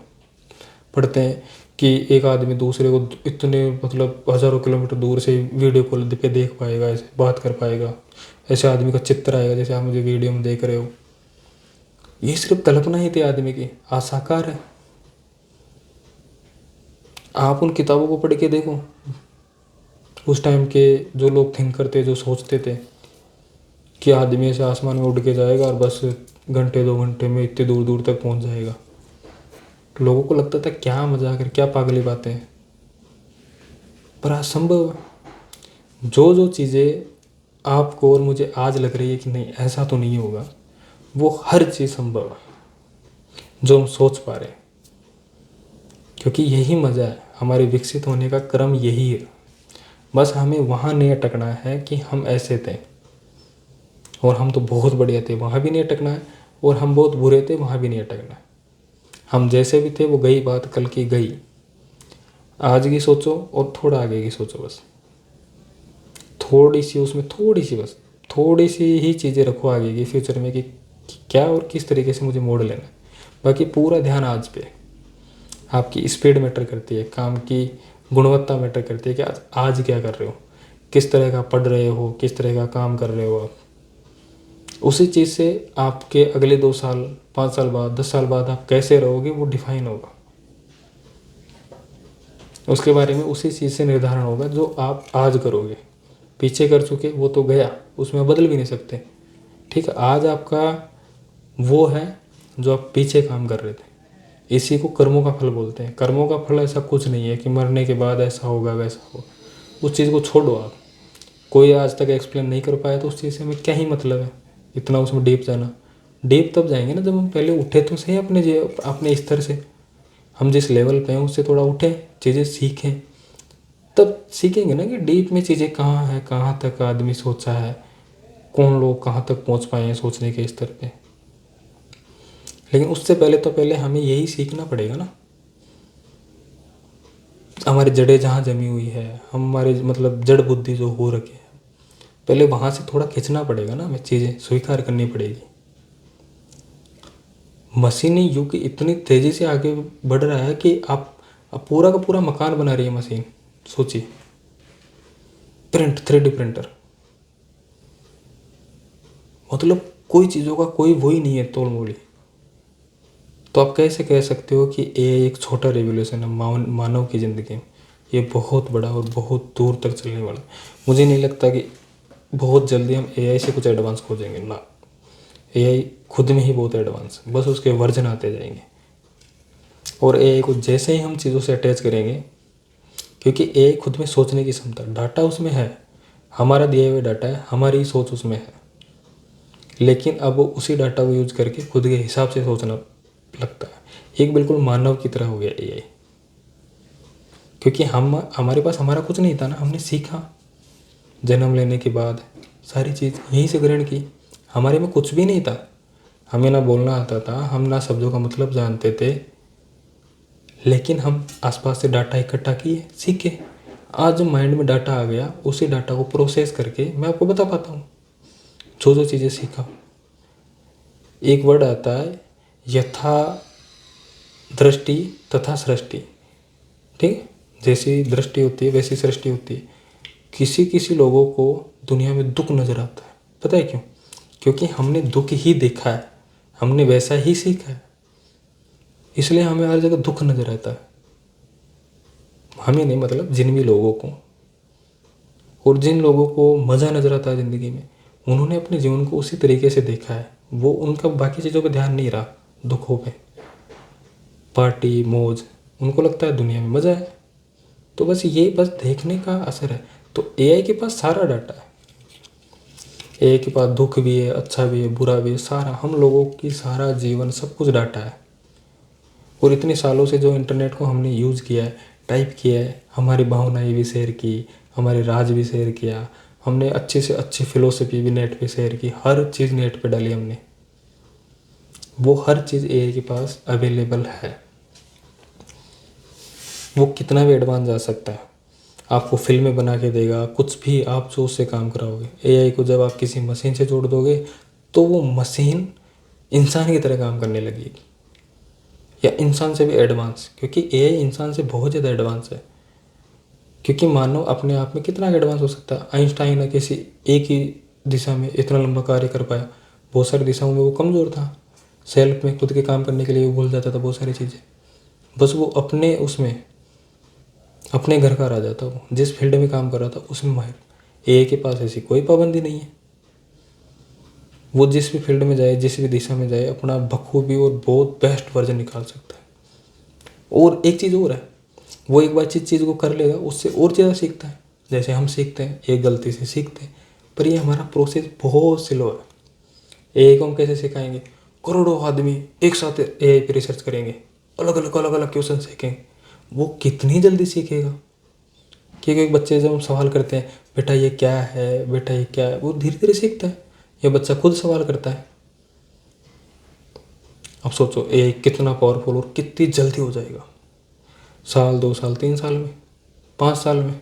पढ़ते हैं कि एक आदमी दूसरे को इतने मतलब हज़ारों किलोमीटर दूर से वीडियो कॉल पे देख पाएगा, ऐसे बात कर पाएगा, ऐसे आदमी का चित्र आएगा जैसे आप मुझे वीडियो में देख रहे हो। ये सिर्फ कल्पना ही थी आदमी की, आज साकार है। आप उन किताबों को पढ़ के देखो, उस टाइम के जो लोग थिंकर थे, जो सोचते थे कि आदमी ऐसे आसमान में उड़ के जाएगा और बस घंटे 2 घंटे में इतनी दूर दूर तक पहुंच जाएगा, तो लोगों को लगता था क्या मजाक है, क्या पागली बातें हैं। पर आज संभव है। जो जो चीज़ें आपको और मुझे आज लग रही है कि नहीं ऐसा तो नहीं होगा, वो हर चीज़ संभव है जो हम सोच पा रहे हैं। क्योंकि यही मज़ा है, हमारे विकसित होने का क्रम यही है। बस हमें वहाँ नहीं अटकना है कि हम ऐसे थे और हम तो बहुत बढ़िया थे, वहाँ भी नहीं अटकना है, और हम बहुत बुरे थे, वहाँ भी नहीं अटकना है। हम जैसे भी थे वो गई बात, कल की गई, आज की सोचो और थोड़ा आगे की सोचो, बस थोड़ी सी उसमें बस थोड़ी सी ही चीज़ें रखो आगे की फ्यूचर में कि क्या और किस तरीके से मुझे मोड़ लेना है। बाकी पूरा ध्यान आज पे। आपकी स्पीड मैटर करती है, काम की गुणवत्ता मैटर करती है कि आज क्या कर रहे हो, किस तरह का पढ़ रहे हो, किस तरह का काम कर रहे हो आप। उसी चीज़ से आपके अगले 2 साल, 5 साल बाद, 10 साल बाद आप कैसे रहोगे वो डिफाइन होगा। उसके बारे में उसी चीज़ से निर्धारण होगा जो आप आज करोगे। पीछे कर चुके वो तो गया, उसमें बदल भी नहीं सकते। ठीक है, आज आपका वो है जो आप पीछे काम कर रहे थे। इसी को कर्मों का फल बोलते हैं। कर्मों का फल ऐसा कुछ नहीं है कि मरने के बाद ऐसा होगा वैसा होगा, उस चीज़ को छोड़ो आप। कोई आज तक एक्सप्लेन नहीं कर पाया तो उस चीज़ से हमें क्या ही मतलब है इतना उसमें डीप जाना। डीप तब जाएंगे ना जब हम पहले उठे तो सही अपने स्तर से, हम जिस लेवल पे हैं उससे थोड़ा उठें, चीज़ें सीखें, तब सीखेंगे ना कि डीप में चीज़ें कहाँ है, कहाँ तक आदमी सोचा है, कौन लोग कहाँ तक पहुँच पाए हैं सोचने के स्तर पे। लेकिन उससे पहले हमें यही सीखना पड़ेगा ना। हमारी जड़ें जहाँ जमी हुई है, हमारे मतलब जड़ बुद्धि जो हो रखे है, पहले वहाँ से थोड़ा खींचना पड़ेगा ना, हमें चीज़ें स्वीकार करनी पड़ेगी। मशीनी युग इतनी तेज़ी से आगे बढ़ रहा है कि आप पूरा का पूरा मकान बना रही है मशीन। सोचिए, प्रिंट, 3D प्रिंटर, मतलब कोई चीज़ों का कोई वो ही नहीं है तोल मोल ही। तो आप कैसे कह सकते हो कि एआई एक छोटा रेवोल्यूशन है मानव की ज़िंदगी में? ये बहुत बड़ा और बहुत दूर तक चलने वाला। मुझे नहीं लगता कि बहुत जल्दी हम एआई से कुछ एडवांस खोजेंगे ना। एआई खुद में ही बहुत एडवांस है, बस उसके वर्जन आते जाएंगे। और एआई को जैसे ही हम चीज़ों से अटैच करेंगे, क्योंकि एआई खुद में सोचने की क्षमता, डाटा उसमें है, हमारा दिया हुआ डाटा है, हमारी सोच उसमें है, लेकिन अब वो उसी डाटा को यूज करके खुद के हिसाब से सोचना लगता है। एक बिल्कुल मानव की तरह हो गया एआई, क्योंकि हमारे पास हमारा कुछ नहीं था ना, हमने सीखा जन्म लेने के बाद, सारी चीज़ यहीं से ग्रहण की। हमारे में कुछ भी नहीं था, हमें ना बोलना आता था, हम ना शब्दों का मतलब जानते थे, लेकिन हम आसपास से डाटा इकट्ठा किए, सीखे। आज माइंड में डाटा आ गया, उसी डाटा को प्रोसेस करके मैं आपको बता पाता हूँ जो जो चीज़ें सीखा। एक वर्ड आता है यथा दृष्टि तथा सृष्टि, ठीक है? जैसी दृष्टि होती है वैसी सृष्टि होती है। किसी किसी लोगों को दुनिया में दुख नज़र आता है, पता है क्यों? क्योंकि हमने दुख ही देखा है, हमने वैसा ही सीखा है, इसलिए हमें हर जगह दुख नज़र आता है। हमें नहीं, मतलब जिन भी लोगों को, और जिन लोगों को मज़ा नज़र आता है ज़िंदगी में, उन्होंने अपने जीवन को उसी तरीके से देखा है। वो उनका बाकी चीज़ों पे ध्यान नहीं रहा, दुखों पे, पार्टी मौज, उनको लगता है दुनिया में मज़ा है। तो बस ये बस देखने का असर है। तो एआई के पास सारा डाटा है, एआई के पास दुख भी है, अच्छा भी है, बुरा भी है, सारा हम लोगों की सारा जीवन सब कुछ डाटा है। और इतने सालों से जो इंटरनेट को हमने यूज़ किया है, टाइप किया है, हमारी भावनाएं भी शेयर की, हमारे राज भी शेयर किया, हमने अच्छे से अच्छी फिलोसफी भी नेट पे शेयर की, हर चीज़ नेट पे डाली हमने, वो हर चीज़ एआई के पास अवेलेबल है। वो कितना भी एडवांस जा सकता है, आपको फिल्में बना के देगा, कुछ भी आप जो उससे काम कराओगे। एआई को जब आप किसी मशीन से जोड़ दोगे तो वो मशीन इंसान की तरह काम करने लगेगी, या इंसान से भी एडवांस, क्योंकि एआई इंसान से बहुत ज़्यादा एडवांस है। क्योंकि मानव अपने आप में कितना एडवांस हो सकता है? आइंस्टाइन ने किसी एक ही दिशा में इतना लंबा कार्य कर पाया, बहुत सारी दिशाओं में वो कमज़ोर था, सेल्फ में खुद के काम करने के लिए वो भूल जाता था बहुत सारी चीज़ें, बस वो अपने उसमें अपने घर का राजा था, वो जिस फील्ड में काम कर रहा था उसमें माहिर। एआई के पास ऐसी कोई पाबंदी नहीं है, वो जिस भी फील्ड में जाए, जिस भी दिशा में जाए, अपना बखूबी और बहुत बेस्ट वर्जन निकाल सकता है। और एक चीज़ और है, वो एक बार चीज़ को कर लेगा, उससे और ज़्यादा सीखता है। जैसे हम सीखते हैं, एक गलती से सीखते हैं, पर ये हमारा प्रोसेस बहुत स्लो है। एआई को हम कैसे सिखाएंगे? करोड़ों आदमी एक साथ एआई पे रिसर्च करेंगे, अलग अलग क्वेश्चन सीखेंगे, वो कितनी जल्दी सीखेगा? क्योंकि एक बच्चे जब हम सवाल करते हैं, बेटा ये क्या है, बेटा ये क्या है, वो धीरे धीरे सीखता है। ये बच्चा खुद सवाल करता है। अब सोचो एआई कितना पावरफुल और कितनी जल्दी हो जाएगा, साल 2 साल 3 साल में, 5 साल में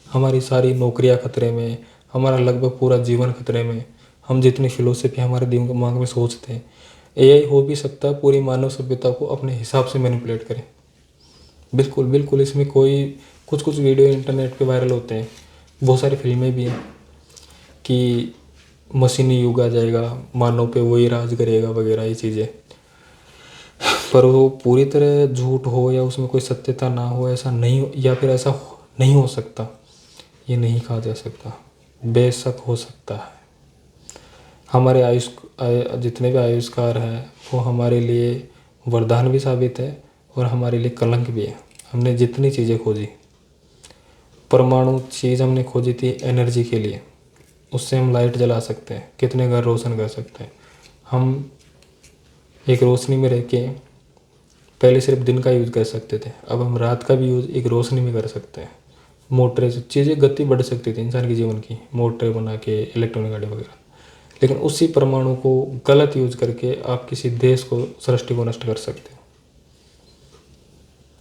हमारी सारी नौकरियां खतरे में, हमारा लगभग पूरा जीवन खतरे में। हम जितनी फिलोसफी हमारे दिमाग में सोचते हैं, एआई हो भी सकता है पूरी मानव सभ्यता को अपने हिसाब से मैनिपुलेट करे। बिल्कुल बिल्कुल, इसमें कोई कुछ कुछ वीडियो इंटरनेट पे वायरल होते हैं, बहुत सारी फिल्में भी हैं कि मशीनी युग आ जाएगा, मानव पे वही राज करेगा वगैरह ये चीज़ें, पर वो पूरी तरह झूठ हो या उसमें कोई सत्यता ना हो, ऐसा नहीं, या फिर ऐसा नहीं हो सकता, ये नहीं कहा जा सकता। बेशक हो सकता है। हमारे जितने भी आविष्कार हैं वो हमारे लिए वरदान भी साबित है और हमारे लिए कलंक भी है। हमने जितनी चीज़ें खोजी, परमाणु चीज़ हमने खोजी थी एनर्जी के लिए, उससे हम लाइट जला सकते हैं, कितने घर रोशन कर सकते हैं। हम एक रोशनी में रह के पहले सिर्फ दिन का यूज़ कर सकते थे, अब हम रात का भी यूज़ एक रोशनी में कर सकते हैं। मोटरें से चीज़ें गति बढ़ सकती थी इंसान के जीवन की, मोटरें बना के, इलेक्ट्रॉनिक गाड़ी वगैरह, लेकिन उसी परमाणु को गलत यूज करके आप किसी देश को, सृष्टि को नष्ट कर सकते हो।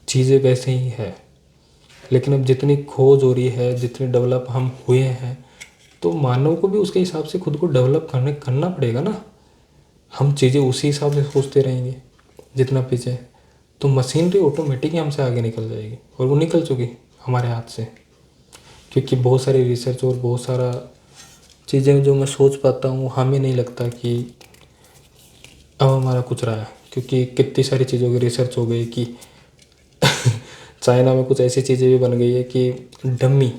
चीज़ें वैसे ही है, लेकिन अब जितनी खोज हो रही है, जितनी डेवलप हम हुए हैं, तो मानव को भी उसके हिसाब से खुद को डेवलप करना पड़ेगा ना। हम चीज़ें उसी हिसाब से सोचते रहेंगे जितना पीछे, तो मशीनरी ऑटोमेटिक ही हमसे आगे निकल जाएगी, और वो निकल चुकी हमारे हाथ से, क्योंकि बहुत सारी रिसर्च और बहुत सारा चीज़ें जो मैं सोच पाता हूँ, हमें नहीं लगता कि अब हमारा कुछ रहा है, क्योंकि कितनी सारी चीज़ों की रिसर्च हो गई कि चाइना में कुछ ऐसी चीज़ें भी बन गई है कि डम्मी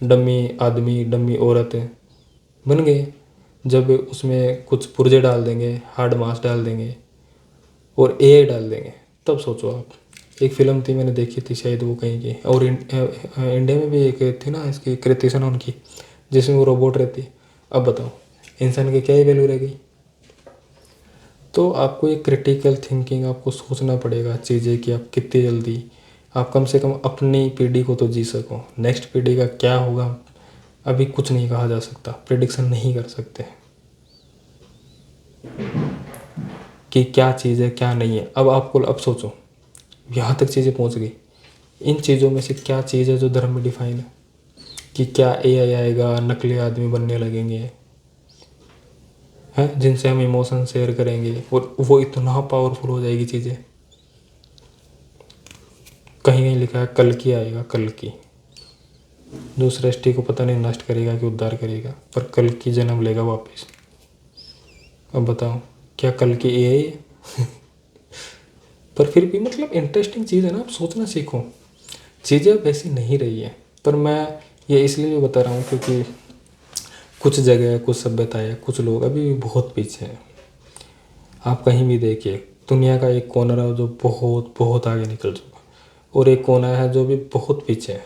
डम्मी आदमी, डम्मी औरतें बन गए। जब उसमें कुछ पुर्जे डाल देंगे, हार्ड मास डाल देंगे और एआई डाल देंगे, तब सोचो आप। एक फिल्म थी, मैंने देखी थी शायद वो कहीं की, और इंडिया में भी एक थी ना इसकी, कृति सेनन की, जिसमें वो रोबोट रहती। अब बताओ इंसान की क्या ही वैल्यू रह गई। तो आपको एक क्रिटिकल थिंकिंग, आपको सोचना पड़ेगा चीज़ें कि आप कितनी जल्दी, आप कम से कम अपनी पीढ़ी को तो जी सको। नेक्स्ट पीढ़ी का क्या होगा अभी कुछ नहीं कहा जा सकता, प्रिडिक्शन नहीं कर सकते कि क्या चीज़ है क्या नहीं है। अब आपको अब सोचो, यहाँ तक चीज़ें पहुँच गई, इन चीज़ों में से क्या चीज़ है जो धर्म में डिफाइन है? कि क्या एआई आएगा, नकली आदमी बनने लगेंगे हैं, जिनसे हम इमोशन शेयर करेंगे, और वो इतना पावरफुल हो जाएगी चीज़ें। कहीं कहीं लिखा है कल की आएगा, कल की, जो सृष्टि को पता नहीं नष्ट करेगा कि उद्धार करेगा, पर कल की जन्म लेगा वापस। अब बताओ क्या कल की एआई है? पर फिर भी मतलब इंटरेस्टिंग चीज़ है ना, आप सोचना सीखो। चीज़ें अब वैसी नहीं रही है, पर मैं ये इसलिए भी बता रहा हूँ क्योंकि कुछ जगह, कुछ सभ्यताएं, कुछ लोग अभी भी बहुत पीछे हैं। आप कहीं भी देखिए, दुनिया का एक कोना है जो बहुत बहुत आगे निकल चुका, और एक कोना है जो भी बहुत पीछे है।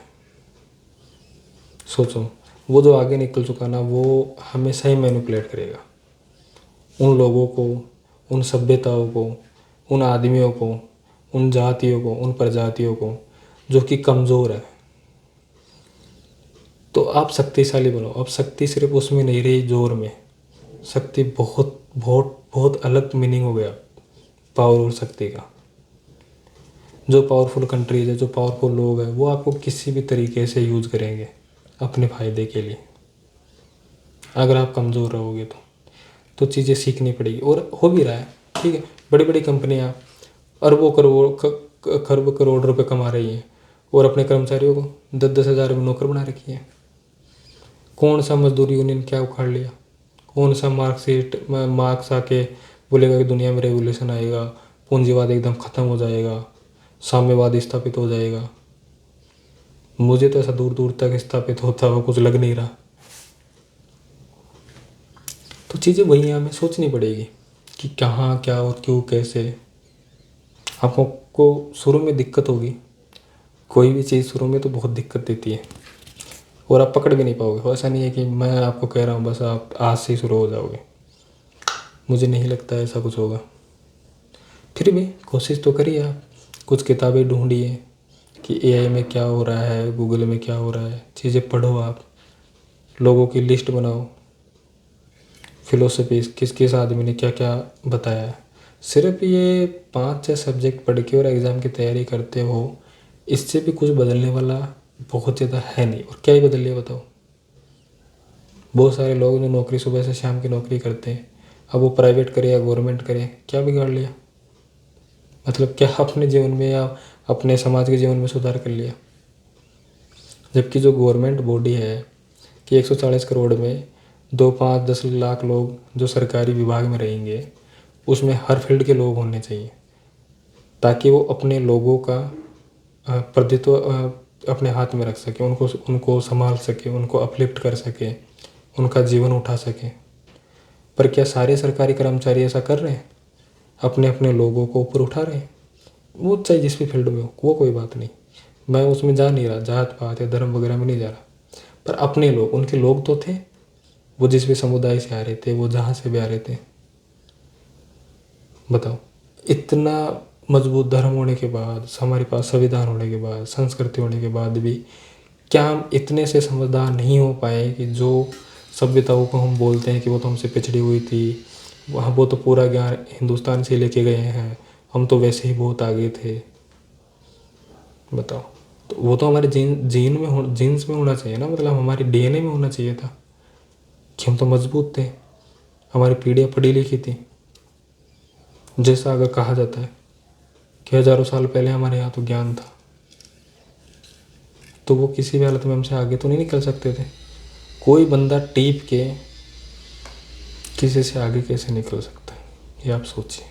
सोचो, वो जो आगे निकल चुका ना, वो हमेशा ही मैनिपुलेट करेगा उन लोगों को, उन सभ्यताओं को, उन आदमियों को, उन जातियों को, उन प्रजातियों को जो कि कमज़ोर है। तो आप शक्तिशाली बनो। अब शक्ति सिर्फ उसमें नहीं रही जोर में, शक्ति बहुत बहुत बहुत अलग मीनिंग हो गया पावर और शक्ति का। जो पावरफुल कंट्रीज है, जो पावरफुल लोग हैं, वो आपको किसी भी तरीके से यूज करेंगे अपने फ़ायदे के लिए। अगर आप कमज़ोर रहोगे तो चीज़ें सीखनी पड़ेगी, और हो भी रहा है। ठीक है, बड़ी बड़ी कंपनियां अरबों करोड़ खरब करोड़ रुपए कमा रही हैं, और अपने कर्मचारियों को 10-10 हज़ार में नौकर बना रखी है। कौन सा मजदूर यूनियन क्या उखाड़ लिया? कौन सा मार्क्स आके बोलेगा कि दुनिया में रेवोल्यूशन आएगा, पूंजीवाद एकदम ख़त्म हो जाएगा, साम्यवाद स्थापित हो जाएगा? मुझे तो ऐसा दूर दूर तक स्थापित होता हुआ कुछ लग नहीं रहा। तो चीज़ें वही हमें सोचनी पड़ेगी कि कहाँ क्या और क्यों कैसे। आपको शुरू में दिक्कत होगी, कोई भी चीज़ शुरू में तो बहुत दिक्कत देती है, और आप पकड़ भी नहीं पाओगे। ऐसा नहीं है कि मैं आपको कह रहा हूँ बस आप आज से ही शुरू हो जाओगे, मुझे नहीं लगता ऐसा कुछ होगा। फिर भी कोशिश तो करिए आप, कुछ किताबें ढूंढिए कि एआई में क्या हो रहा है, गूगल में क्या हो रहा है, चीज़ें पढ़ो आप, लोगों की लिस्ट बनाओ, फिलोसफीज किस किस आदमी ने क्या क्या बताया है। सिर्फ ये 5-6 सब्जेक्ट पढ़ के और एग्ज़ाम की तैयारी करते हो, इससे भी कुछ बदलने वाला बहुत ज़्यादा है नहीं। और क्या ही बदल लिया बताओ? बहुत सारे लोग जो नौकरी सुबह से शाम की नौकरी करते हैं, अब वो प्राइवेट करे या गवर्नमेंट करे, क्या बिगाड़ लिया? मतलब क्या अपने जीवन में या अपने समाज के जीवन में सुधार कर लिया? जबकि जो गवर्नमेंट बॉडी है कि 140 करोड़ में 2-5-10 लाख लोग जो सरकारी विभाग में रहेंगे, उसमें हर फील्ड के लोग होने चाहिए, ताकि वो अपने लोगों का प्रतित्व अपने हाथ में रख सके, उनको संभाल सके, उनको अपलिफ्ट कर सके, उनका जीवन उठा सके। पर क्या सारे सरकारी कर्मचारी ऐसा कर रहे हैं? अपने अपने लोगों को ऊपर उठा रहे हैं? वो चाहे जिस भी फील्ड में हो, वो कोई बात नहीं, मैं उसमें जा नहीं रहा, जात पात या धर्म वगैरह में नहीं जा रहा। पर अपने लोग, उनके लोग तो थे, वो जिस भी समुदाय से आ रहे थे, वो जहाँ से भी आ रहे थे। बताओ, इतना मजबूत धर्म होने के बाद, हमारे पास संविधान होने के बाद, संस्कृति होने के बाद भी क्या हम इतने से समझदार नहीं हो पाए कि जो सभ्यताओं को हम बोलते हैं कि वो तो हमसे पिछड़ी हुई थी, वहाँ वो तो पूरा ज्ञान हिंदुस्तान से लेके गए हैं, हम तो वैसे ही बहुत आगे थे? बताओ, तो वो तो हमारे जीन्स में होना चाहिए ना, मतलब हमारी डीएनए में होना चाहिए था कि हम तो मजबूत थे, हमारी पीढ़ियाँ पढ़ी लिखी थी। जैसा अगर कहा जाता है कि हज़ारों साल पहले हमारे यहाँ तो ज्ञान था, तो वो किसी भी हालत में हमसे आगे तो नहीं निकल सकते थे। कोई बंदा टीप के किसी से आगे कैसे निकल सकता है, ये आप सोचिए।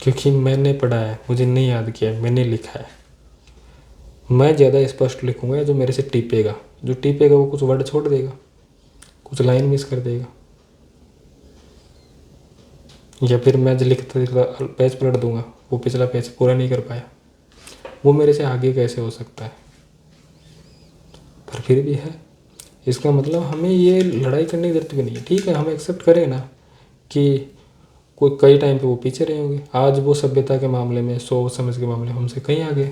क्योंकि मैंने पढ़ा है, मुझे नहीं याद किया है, मैंने लिखा है। मैं ज़्यादा स्पष्ट लिखूंगा जो मेरे से टीपेगा। जो टीपेगा वो कुछ वर्ड छोड़ देगा, कुछ लाइन मिस कर देगा, या फिर मैं जो लिखता लिखता पेज पलट दूंगा, वो पिछला पेज पूरा नहीं कर पाया, वो मेरे से आगे कैसे हो सकता है। पर फिर भी है। इसका मतलब हमें ये लड़ाई करने की जरूरत भी नहीं है। ठीक है, हम एक्सेप्ट करें ना कि कोई कई टाइम पे वो पीछे रहे होंगे, आज वो सभ्यता के मामले में, सोच समझ के मामले में हमसे कहीं आगे।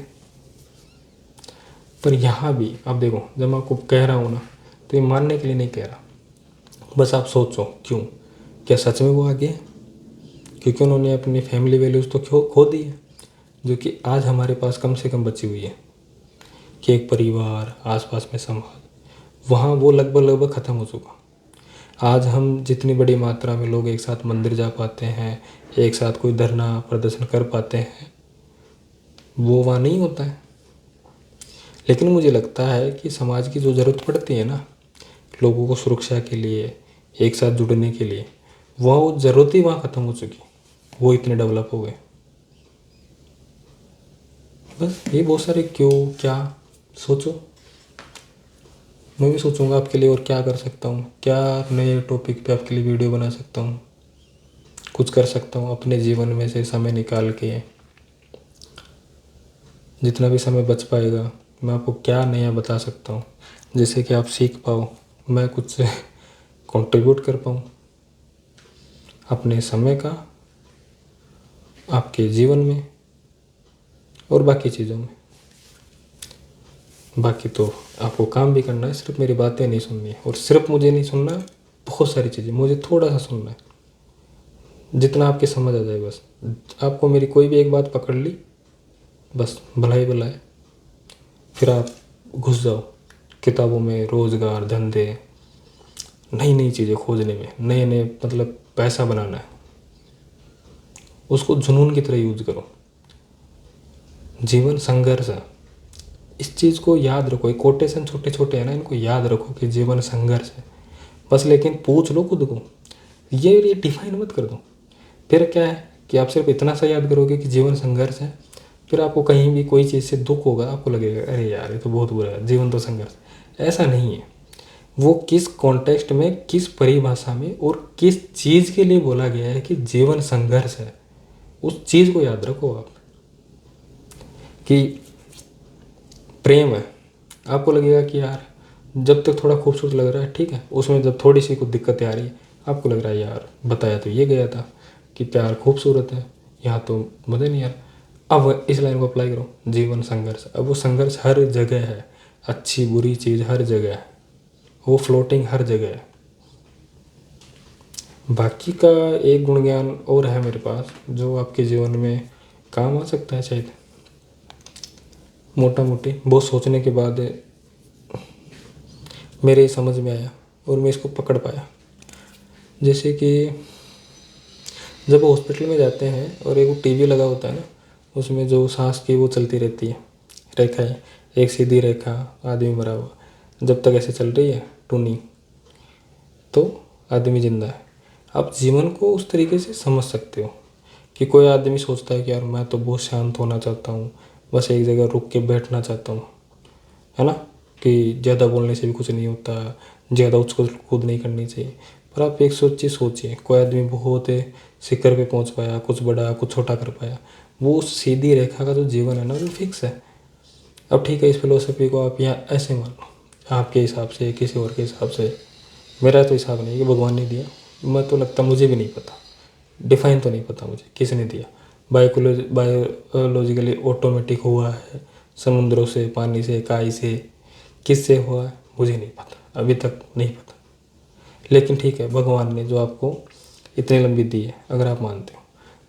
पर यहाँ भी आप देखो, जब मैं आपको कह रहा हूँ ना, तो ये मानने के लिए नहीं कह रहा, बस आप सोचो क्यों, क्या सच में वो आगे है? क्योंकि उन्होंने अपनी फैमिली वैल्यूज़ तो खो दी है, जो कि आज हमारे पास कम से कम बची हुई है, कि एक परिवार, आसपास में समाज, वहाँ वो लगभग ख़त्म हो चुका। आज हम जितनी बड़ी मात्रा में लोग एक साथ मंदिर जा पाते हैं, एक साथ कोई धरना प्रदर्शन कर पाते हैं, वो वहाँ नहीं होता है। लेकिन मुझे लगता है कि समाज की जो ज़रूरत पड़ती है ना, लोगों को सुरक्षा के लिए, एक साथ जुड़ने के लिए, वो ज़रूरत ही वहाँ ख़त्म हो चुकी, वो इतने डेवलप हो गए। बस ये बहुत सारे क्यों क्या सोचो, मैं भी सोचूंगा आपके लिए और क्या कर सकता हूँ, क्या नए टॉपिक पे आपके लिए वीडियो बना सकता हूँ, कुछ कर सकता हूँ अपने जीवन में से समय निकाल के। जितना भी समय बच पाएगा मैं आपको क्या नया बता सकता हूँ जिससे कि आप सीख पाओ, मैं कुछ कंट्रीब्यूट कर पाऊँ अपने समय का आपके जीवन में और बाकी चीज़ों में। बाकी तो आपको काम भी करना है, सिर्फ मेरी बातें नहीं सुननी है। और सिर्फ मुझे नहीं सुनना, बहुत सारी चीज़ें मुझे थोड़ा सा सुनना है, जितना आपके समझ आ जाए। बस आपको मेरी कोई भी एक बात पकड़ ली, बस भला ही भला है। फिर आप घुस जाओ किताबों में, रोज़गार, धंधे, नई नई चीज़ें खोजने में, नए नए मतलब पैसा बनाना है, उसको जुनून की तरह यूज करो। जीवन संघर्ष है, इस चीज़ को याद रखो। ये कोटेशन छोटे छोटे हैं ना, इनको याद रखो कि जीवन संघर्ष है बस। लेकिन पूछ लो खुद को, ये डिफाइन मत कर दो। फिर क्या है कि आप सिर्फ इतना सा याद करोगे कि जीवन संघर्ष है, फिर आपको कहीं भी कोई चीज़ से दुख होगा, आपको लगेगा अरे यार ये तो बहुत बुरा है, जीवन तो संघर्ष। ऐसा नहीं है। वो किस कॉन्टेक्स्ट में, किस परिभाषा में और किस चीज़ के लिए बोला गया है कि जीवन संघर्ष है, उस चीज़ को याद रखो आप। कि प्रेम है, आपको लगेगा कि यार जब तक थोड़ा खूबसूरत लग रहा है ठीक है, उसमें जब थोड़ी सी कुछ दिक्कतें आ रही है आपको लग रहा है यार बताया तो ये गया था कि प्यार खूबसूरत है, यहाँ तो मज़े नहीं यार। अब इस लाइन को अप्लाई करो, जीवन संघर्ष। अब वो संघर्ष हर जगह है, अच्छी बुरी चीज़ हर जगह है, वो फ्लोटिंग हर जगह है। बाकी का एक गुण ज्ञान और है मेरे पास जो आपके जीवन में काम आ सकता है शायद, मोटा मोटी बहुत सोचने के बाद मेरे समझ में आया और मैं इसको पकड़ पाया। जैसे कि जब हॉस्पिटल में जाते हैं और एक वो टीवी लगा होता है ना, उसमें जो सांस की वो चलती रहती है, रेखा है, एक सीधी रेखा, आदमी मरा हुआ, जब तक ऐसे चल रही है टूनी तो आदमी जिंदा है। आप जीवन को उस तरीके से समझ सकते हो कि कोई आदमी सोचता है कि यार मैं तो बहुत शांत होना चाहता हूँ, बस एक जगह रुक के बैठना चाहता हूँ, है ना, कि ज़्यादा बोलने से भी कुछ नहीं होता, ज़्यादा उछल कूद नहीं करनी चाहिए। पर आप एक चीज़ सोचिए, कोई आदमी बहुत शिखर पे पहुँच पाया, कुछ बड़ा कुछ छोटा कर पाया, वो सीधी रेखा का जो जीवन है ना वो फिक्स है। अब ठीक है, इस फिलोसफी को आप यहाँ ऐसे मान लो, आपके हिसाब से, किसी और के हिसाब से। मेरा तो हिसाब नहीं कि भगवान ने दिया, मैं तो लगता मुझे भी नहीं पता, डिफाइन तो नहीं पता मुझे किसने दिया। बायोलॉजिकली ऑटोमेटिक हुआ है, समुद्रों से, पानी से, काई से, किससे हुआ है मुझे नहीं पता, अभी तक नहीं पता। लेकिन ठीक है, भगवान ने जो आपको इतनी लंबी दी है, अगर आप मानते हो,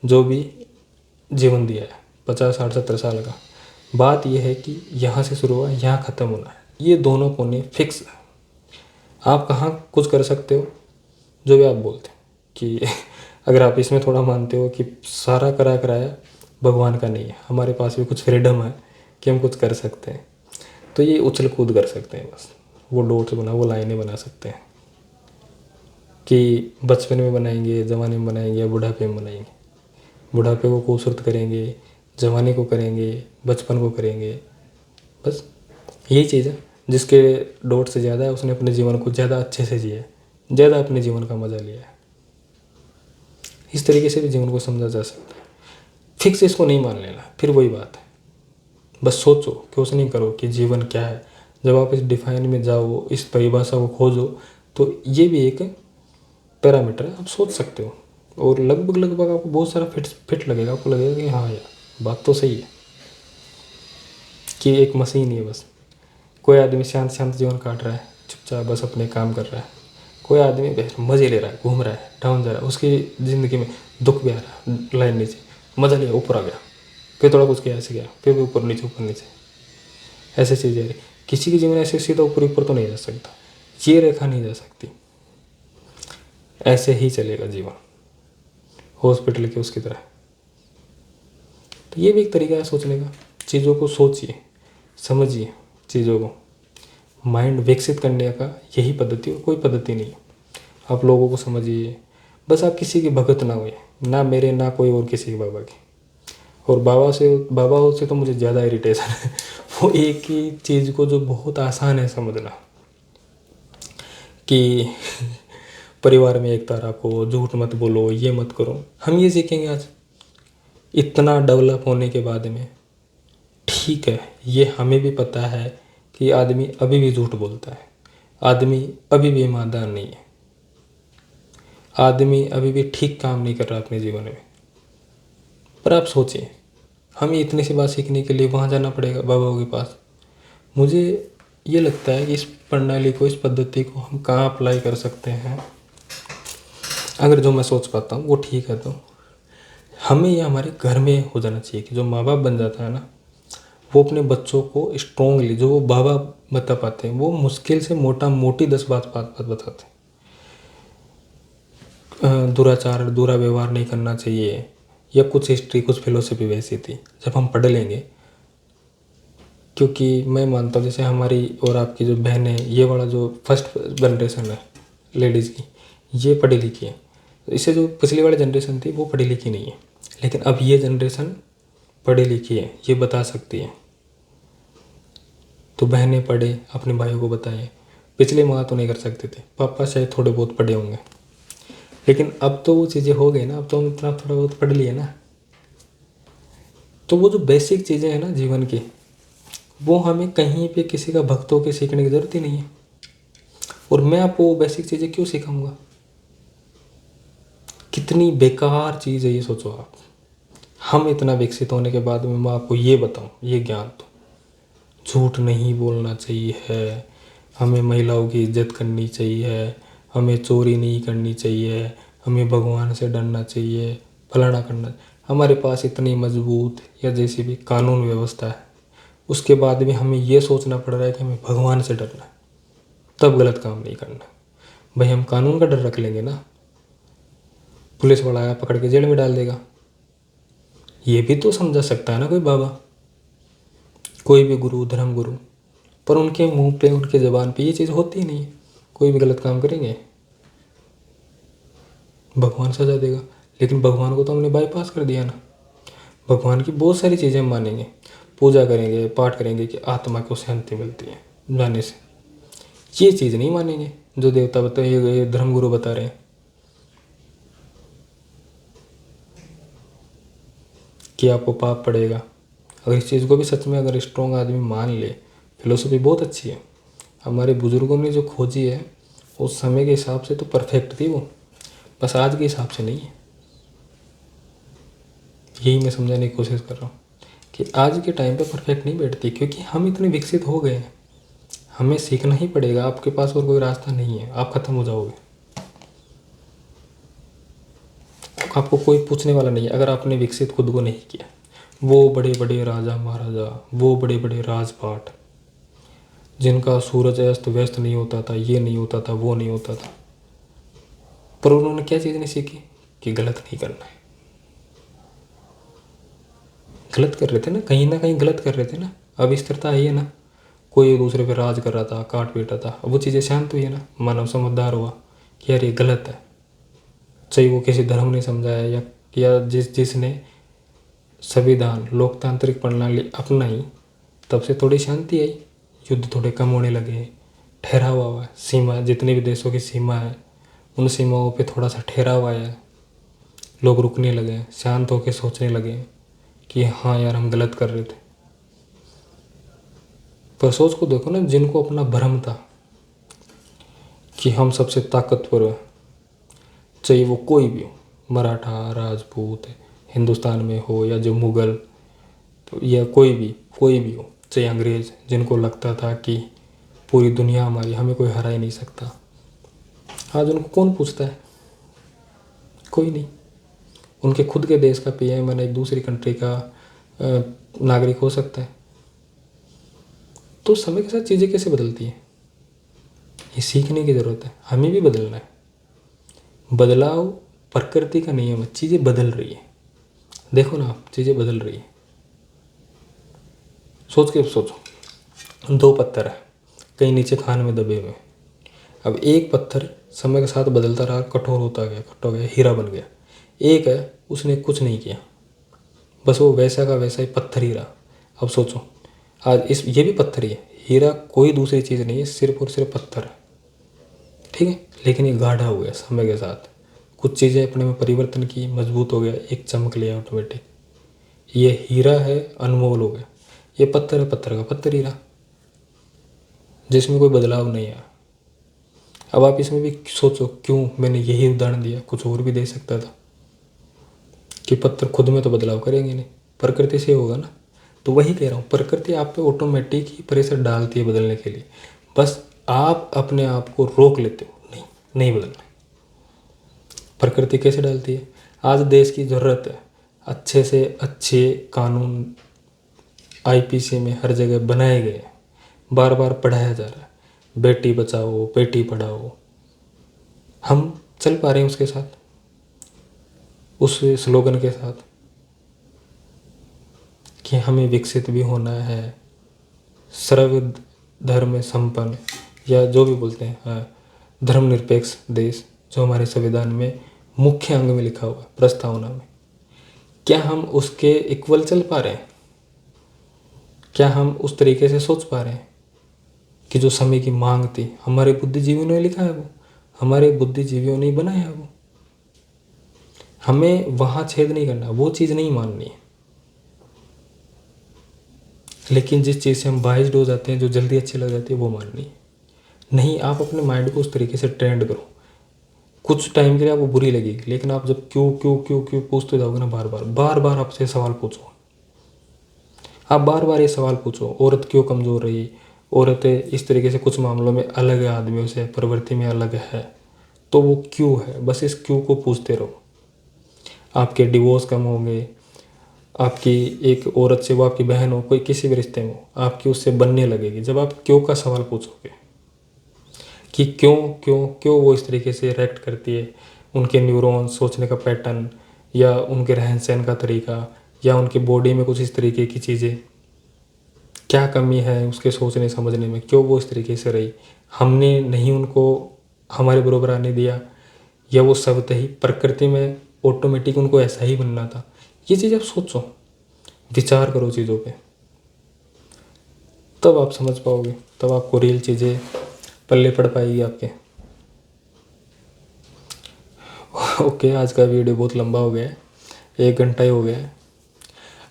जो भी जीवन दिया है 50, 60, 70 साल का, बात यह है कि यहाँ से शुरू हुआ, यहाँ ख़त्म होना है, ये दोनों कोने फिक्स है। आप कहाँ कुछ कर सकते हो, जो भी आप बोलते हो कि अगर आप इसमें थोड़ा मानते हो कि सारा करा कराया भगवान का नहीं है, हमारे पास भी कुछ फ्रीडम है कि हम कुछ कर सकते हैं, तो ये उछल कूद कर सकते हैं बस, वो डॉट्स बना, वो लाइनें बना सकते हैं कि बचपन में बनाएंगे, जवानी में बनाएंगे या बुढ़ापे में बनाएंगे। बुढ़ापे को खूबसूरत करेंगे, जवानी को करेंगे, बचपन को करेंगे। बस यही चीज़ है। जिसके डॉट से ज़्यादा है उसने अपने जीवन को ज़्यादा अच्छे से जिया है, ज़्यादा अपने जीवन का मज़ा लिया है। इस तरीके से भी जीवन को समझा जा सकता है। फिक्स इसको नहीं मान लेना, फिर वही बात है। बस सोचो, क्वेश्चनिंग करो कि जीवन क्या है। जब आप इस डिफाइन में जाओ, इस परिभाषा को खोजो, तो ये भी एक पैरामीटर है, आप सोच सकते हो। और लगभग लगभग आपको बहुत सारा फिट लगेगा। आपको लगेगा कि हाँ यार बात तो सही है, कि एक मशीन ही है बस। कोई आदमी शांत शांत जीवन काट रहा है, चुपचाप बस अपने काम कर रहा है। कोई आदमी मज़े ले रहा है, घूम रहा है, डाउन जा रहा है, उसकी ज़िंदगी में दुख भी आ रहा है, लाइन नीचे, मज़ा लिया, ऊपर आ गया, फिर थोड़ा कुछ किया, ऐसे गया, फिर भी ऊपर नीचे, ऐसे चीज़ें आ रही। किसी की जीवन ऐसे सीधा ऊपर ऊपर तो नहीं जा सकता, ये रेखा नहीं जा सकती। ऐसे ही चलेगा जीवन, हॉस्पिटल के उसकी तरह। तो ये भी एक तरीका है सोचने का। चीज़ों को सोचिए, समझिए चीज़ों को। माइंड विकसित करने का यही पद्धति, और कोई पद्धति नहीं है। आप लोगों को समझिए, बस आप किसी के भगत ना हुए, ना मेरे ना कोई और किसी के बाबा के। और बाबा से तो मुझे ज़्यादा इरिटेशन है। वो एक ही चीज़ को जो बहुत आसान है समझना, कि परिवार में एकता रखो, झूठ मत बोलो, ये मत करो। हम ये सीखेंगे आज इतना डेवलप होने के बाद में। ठीक है, ये हमें भी पता है कि आदमी अभी भी झूठ बोलता है, आदमी अभी भी ईमानदार नहीं है, आदमी अभी भी ठीक काम नहीं कर रहा अपने जीवन में। पर आप सोचिए, हमें इतनी सी बात सीखने के लिए वहाँ जाना पड़ेगा बाबाओं के पास। मुझे ये लगता है कि इस प्रणाली को, इस पद्धति को हम कहाँ अप्लाई कर सकते हैं। अगर जो मैं सोच पाता हूँ वो ठीक है, तो हमें ये हमारे घर में हो जाना चाहिए कि जो माँ बाप बन जाता है ना, वो अपने बच्चों को स्ट्रोंगली, जो वो बाबा बता पाते हैं, वो मुश्किल से मोटी 10 बात बताते हैं। दुराचार, बुरा व्यवहार नहीं करना चाहिए, या कुछ हिस्ट्री, कुछ फिलोसफी वैसी थी, जब हम पढ़ लेंगे। क्योंकि मैं मानता हूँ जैसे हमारी और आपकी जो बहन है, ये वाला जो फर्स्ट जनरेशन है लेडीज़ की, ये पढ़ी लिखी है। इससे जो पिछली वाली जनरेशन थी वो पढ़ी लिखी नहीं है, लेकिन अब ये जनरेशन पढ़ी लिखी है, ये बता सकती है। तो बहनें पढ़े, अपने भाइयों को बताएं। पिछले माँ तो नहीं कर सकते थे, पापा शायद थोड़े बहुत पढ़े होंगे, लेकिन अब तो वो चीज़ें हो गई ना। अब तो हम इतना थोड़ा बहुत पढ़ लिए ना, तो वो जो बेसिक चीज़ें हैं ना जीवन की, वो हमें कहीं पे किसी का भक्त होकर सीखने की ज़रूरत ही नहीं है। और मैं आपको वो बेसिक चीज़ें क्यों सिखाऊंगा? कितनी बेकार चीज़ है ये, सोचो आप। हम इतना विकसित होने के बाद में मैं आपको ये बताऊं, ये ज्ञान तो, झूठ नहीं बोलना चाहिए है, हमें महिलाओं की इज्जत करनी चाहिए, हमें चोरी नहीं करनी चाहिए, हमें भगवान से डरना चाहिए, फलाना करना। हमारे पास इतनी मजबूत या जैसी भी कानून व्यवस्था है, उसके बाद भी हमें ये सोचना पड़ रहा है कि हमें भगवान से डरना है, तब गलत काम नहीं करना। भाई हम कानून का डर रख लेंगे ना, पुलिस वाला आया पकड़ के जेल में डाल देगा, ये भी तो समझा सकता है ना कोई बाबा, कोई भी गुरु, धर्म गुरु। पर उनके मुंह पे, उनके ज़बान पे ये चीज़ होती ही नहीं है। कोई भी गलत काम करेंगे भगवान सजा देगा, लेकिन भगवान को तो हमने बाईपास कर दिया ना। भगवान की बहुत सारी चीज़ें हम मानेंगे, पूजा करेंगे, पाठ करेंगे कि आत्मा को शांति मिलती है जाने से। ये चीज़ नहीं मानेंगे जो देवता बताए, ये धर्मगुरु बता रहे हैं कि आपको पाप पड़ेगा। अगर इस चीज़ को भी सच में अगर स्ट्रॉन्ग आदमी मान ले, फिलोसफी बहुत अच्छी है। हमारे बुज़ुर्गों ने जो खोजी है उस समय के हिसाब से तो परफेक्ट थी वो, बस आज के हिसाब से नहीं है। यही मैं समझाने की कोशिश कर रहा हूँ कि आज के टाइम पे परफेक्ट नहीं बैठती, क्योंकि हम इतने विकसित हो गए हैं। हमें सीखना ही पड़ेगा, आपके पास और कोई रास्ता नहीं है, आप ख़त्म हो जाओगे। आपको कोई पूछने वाला नहीं है अगर आपने विकसित खुद को नहीं किया। वो बड़े बड़े राजा महाराजा, वो बड़े बड़े राजपाट, जिनका सूरज अस्त व्यस्त नहीं होता था, ये नहीं होता था, वो नहीं होता था, पर उन्होंने क्या चीज़ नहीं सीखी कि गलत नहीं करना है। गलत कर रहे थे ना कहीं गलत कर रहे थे ना। अब स्थिरता आई है ना, कोई दूसरे पे राज कर रहा था, काट पीट रहा था। अब वो चीज़ें शांत हुई है ना, मानव समझदार हुआ कि यार ये गलत है, चाहे वो किसी धर्म ने समझाया या जिसने संविधान लोकतांत्रिक प्रणाली अपनाई, तब से थोड़ी शांति आई, युद्ध थोड़े कम होने लगे, ठहराव हुआ, सीमा जितने भी देशों की सीमा है उन सीमाओं पे थोड़ा सा ठहराव आया है, लोग रुकने लगे, शांत होकर सोचने लगे कि हाँ यार हम गलत कर रहे थे। पर सोच को देखो ना, जिनको अपना भ्रम था कि हम सबसे ताकतवर है, चाहे वो कोई भी हो, मराठा, राजपूत, हिंदुस्तान में हो या जो मुग़ल या कोई भी हो, चाहे अंग्रेज़, जिनको लगता था कि पूरी दुनिया हमारी, हमें कोई हरा ही नहीं सकता, आज उनको कौन पूछता है? कोई नहीं। उनके खुद के देश का पीएम यानी एक दूसरी कंट्री का नागरिक हो सकता है। तो समय के साथ चीज़ें कैसे बदलती हैं, ये सीखने की ज़रूरत है, हमें भी बदलना है। बदलाव प्रकृति का नियम है, चीज़ें बदल रही है, देखो ना आप, चीज़ें बदल रही है। सोचो, दो पत्थर है कहीं नीचे खान में दबे हुए, अब एक पत्थर समय के साथ बदलता रहा, कठोर होता गया, हीरा बन गया। एक है उसने कुछ नहीं किया, बस वो वैसा का वैसा ही पत्थर ही रहा। अब सोचो, आज ये भी पत्थर ही है, हीरा कोई दूसरी चीज़ नहीं है, सिर्फ और सिर्फ पत्थर है, ठीक है, लेकिन ये गाढ़ा हो गया समय के साथ, कुछ चीज़ें अपने में परिवर्तन की, मजबूत हो गया, एक चमक लिया ऑटोमेटिक। ये हीरा है, अनमोल हो गया। ये पत्थर है, पत्थर का पत्थर ही रहा, जिसमें कोई बदलाव नहीं आया। अब आप इसमें भी सोचो, क्यों मैंने यही उदाहरण दिया, कुछ और भी दे सकता था कि पत्थर खुद में तो बदलाव करेंगे नहीं, प्रकृति से होगा ना। तो वही कह रहा हूँ, प्रकृति आप पे ऑटोमेटिक ही प्रेशर डालती है बदलने के लिए, बस आप अपने आप को रोक लेते हो, नहीं बदलना। प्रकृति कैसे डालती है? आज देश की ज़रूरत है अच्छे से अच्छे कानून आईपीसी में हर जगह बनाए गए हैं, बार बार पढ़ाया जा रहा है, बेटी बचाओ बेटी पढ़ाओ। हम चल पा रहे हैं उसके साथ, उस स्लोगन के साथ कि हमें विकसित भी होना है, सर्व धर्म संपन्न, या जो भी बोलते हैं, धर्मनिरपेक्ष देश, जो हमारे संविधान में मुख्य अंग में लिखा हुआ है, प्रस्तावना में। क्या हम उसके इक्वल चल पा रहे हैं? क्या हम उस तरीके से सोच पा रहे हैं कि जो समय की मांग थी, हमारे बुद्धिजीवियों ने लिखा है, वो हमारे बुद्धिजीवियों ने बनाया है, वो हमें वहाँ छेद नहीं करना, वो चीज़ नहीं माननी है। लेकिन जिस चीज़ से हम बाइज्ड हो जाते हैं, जो जल्दी अच्छी लग जाती है, वो माननी है। नहीं, आप अपने माइंड को उस तरीके से ट्रेंड करो, कुछ टाइम के लिए आपको बुरी लगेगी, लेकिन आप जब क्यों क्यों क्यों क्यों पूछते जाओगे ना, बार बार आपसे सवाल पूछो, आप बार बार ये सवाल पूछो, औरत क्यों कमज़ोर रही, औरत इस तरीके से कुछ मामलों में अलग है, आदमियों से प्रवृत्ति में अलग है, तो वो क्यों है, बस इस क्यों को पूछते रहो। आपके डिवोर्स कम होंगे, आपकी एक औरत से, वो आपकी बहन हो, कोई किसी भी रिश्ते में हो, आपकी उससे बनने लगेगी जब आप क्यों का सवाल पूछोगे कि क्यों क्यों क्यों वो इस तरीके से रिएक्ट करती है, उनके न्यूरॉन्स, सोचने का पैटर्न, या उनके रहन सहन का तरीका, या उनकी बॉडी में कुछ इस तरीके की चीज़ें, क्या कमी है उसके सोचने समझने में, क्यों वो इस तरीके से रही, हमने नहीं उनको हमारे बराबर आने दिया, या वो सब ही प्रकृति में ऑटोमेटिक उनको ऐसा ही बनना था। ये चीज़ आप सोचो, विचार करो चीज़ों पे, तब आप समझ पाओगे, तब आपको रियल चीज़ें पल्ले पड़ पाएगी आपके। ओके, आज का वीडियो बहुत लंबा हो गया है, 1 घंटा ही हो गया है।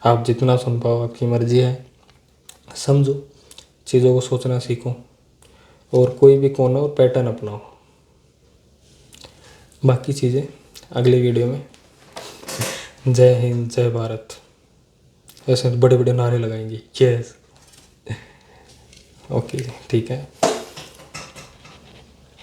आप जितना सुन पाओ आपकी मर्जी है, समझो, चीज़ों को सोचना सीखो, और कोई भी कोना और पैटर्न अपनाओ। बाकी चीज़ें अगले वीडियो में। जय हिंद, जय भारत, ऐसे बड़े बड़े नारे लगाएंगे, यस। ओके, ठीक है।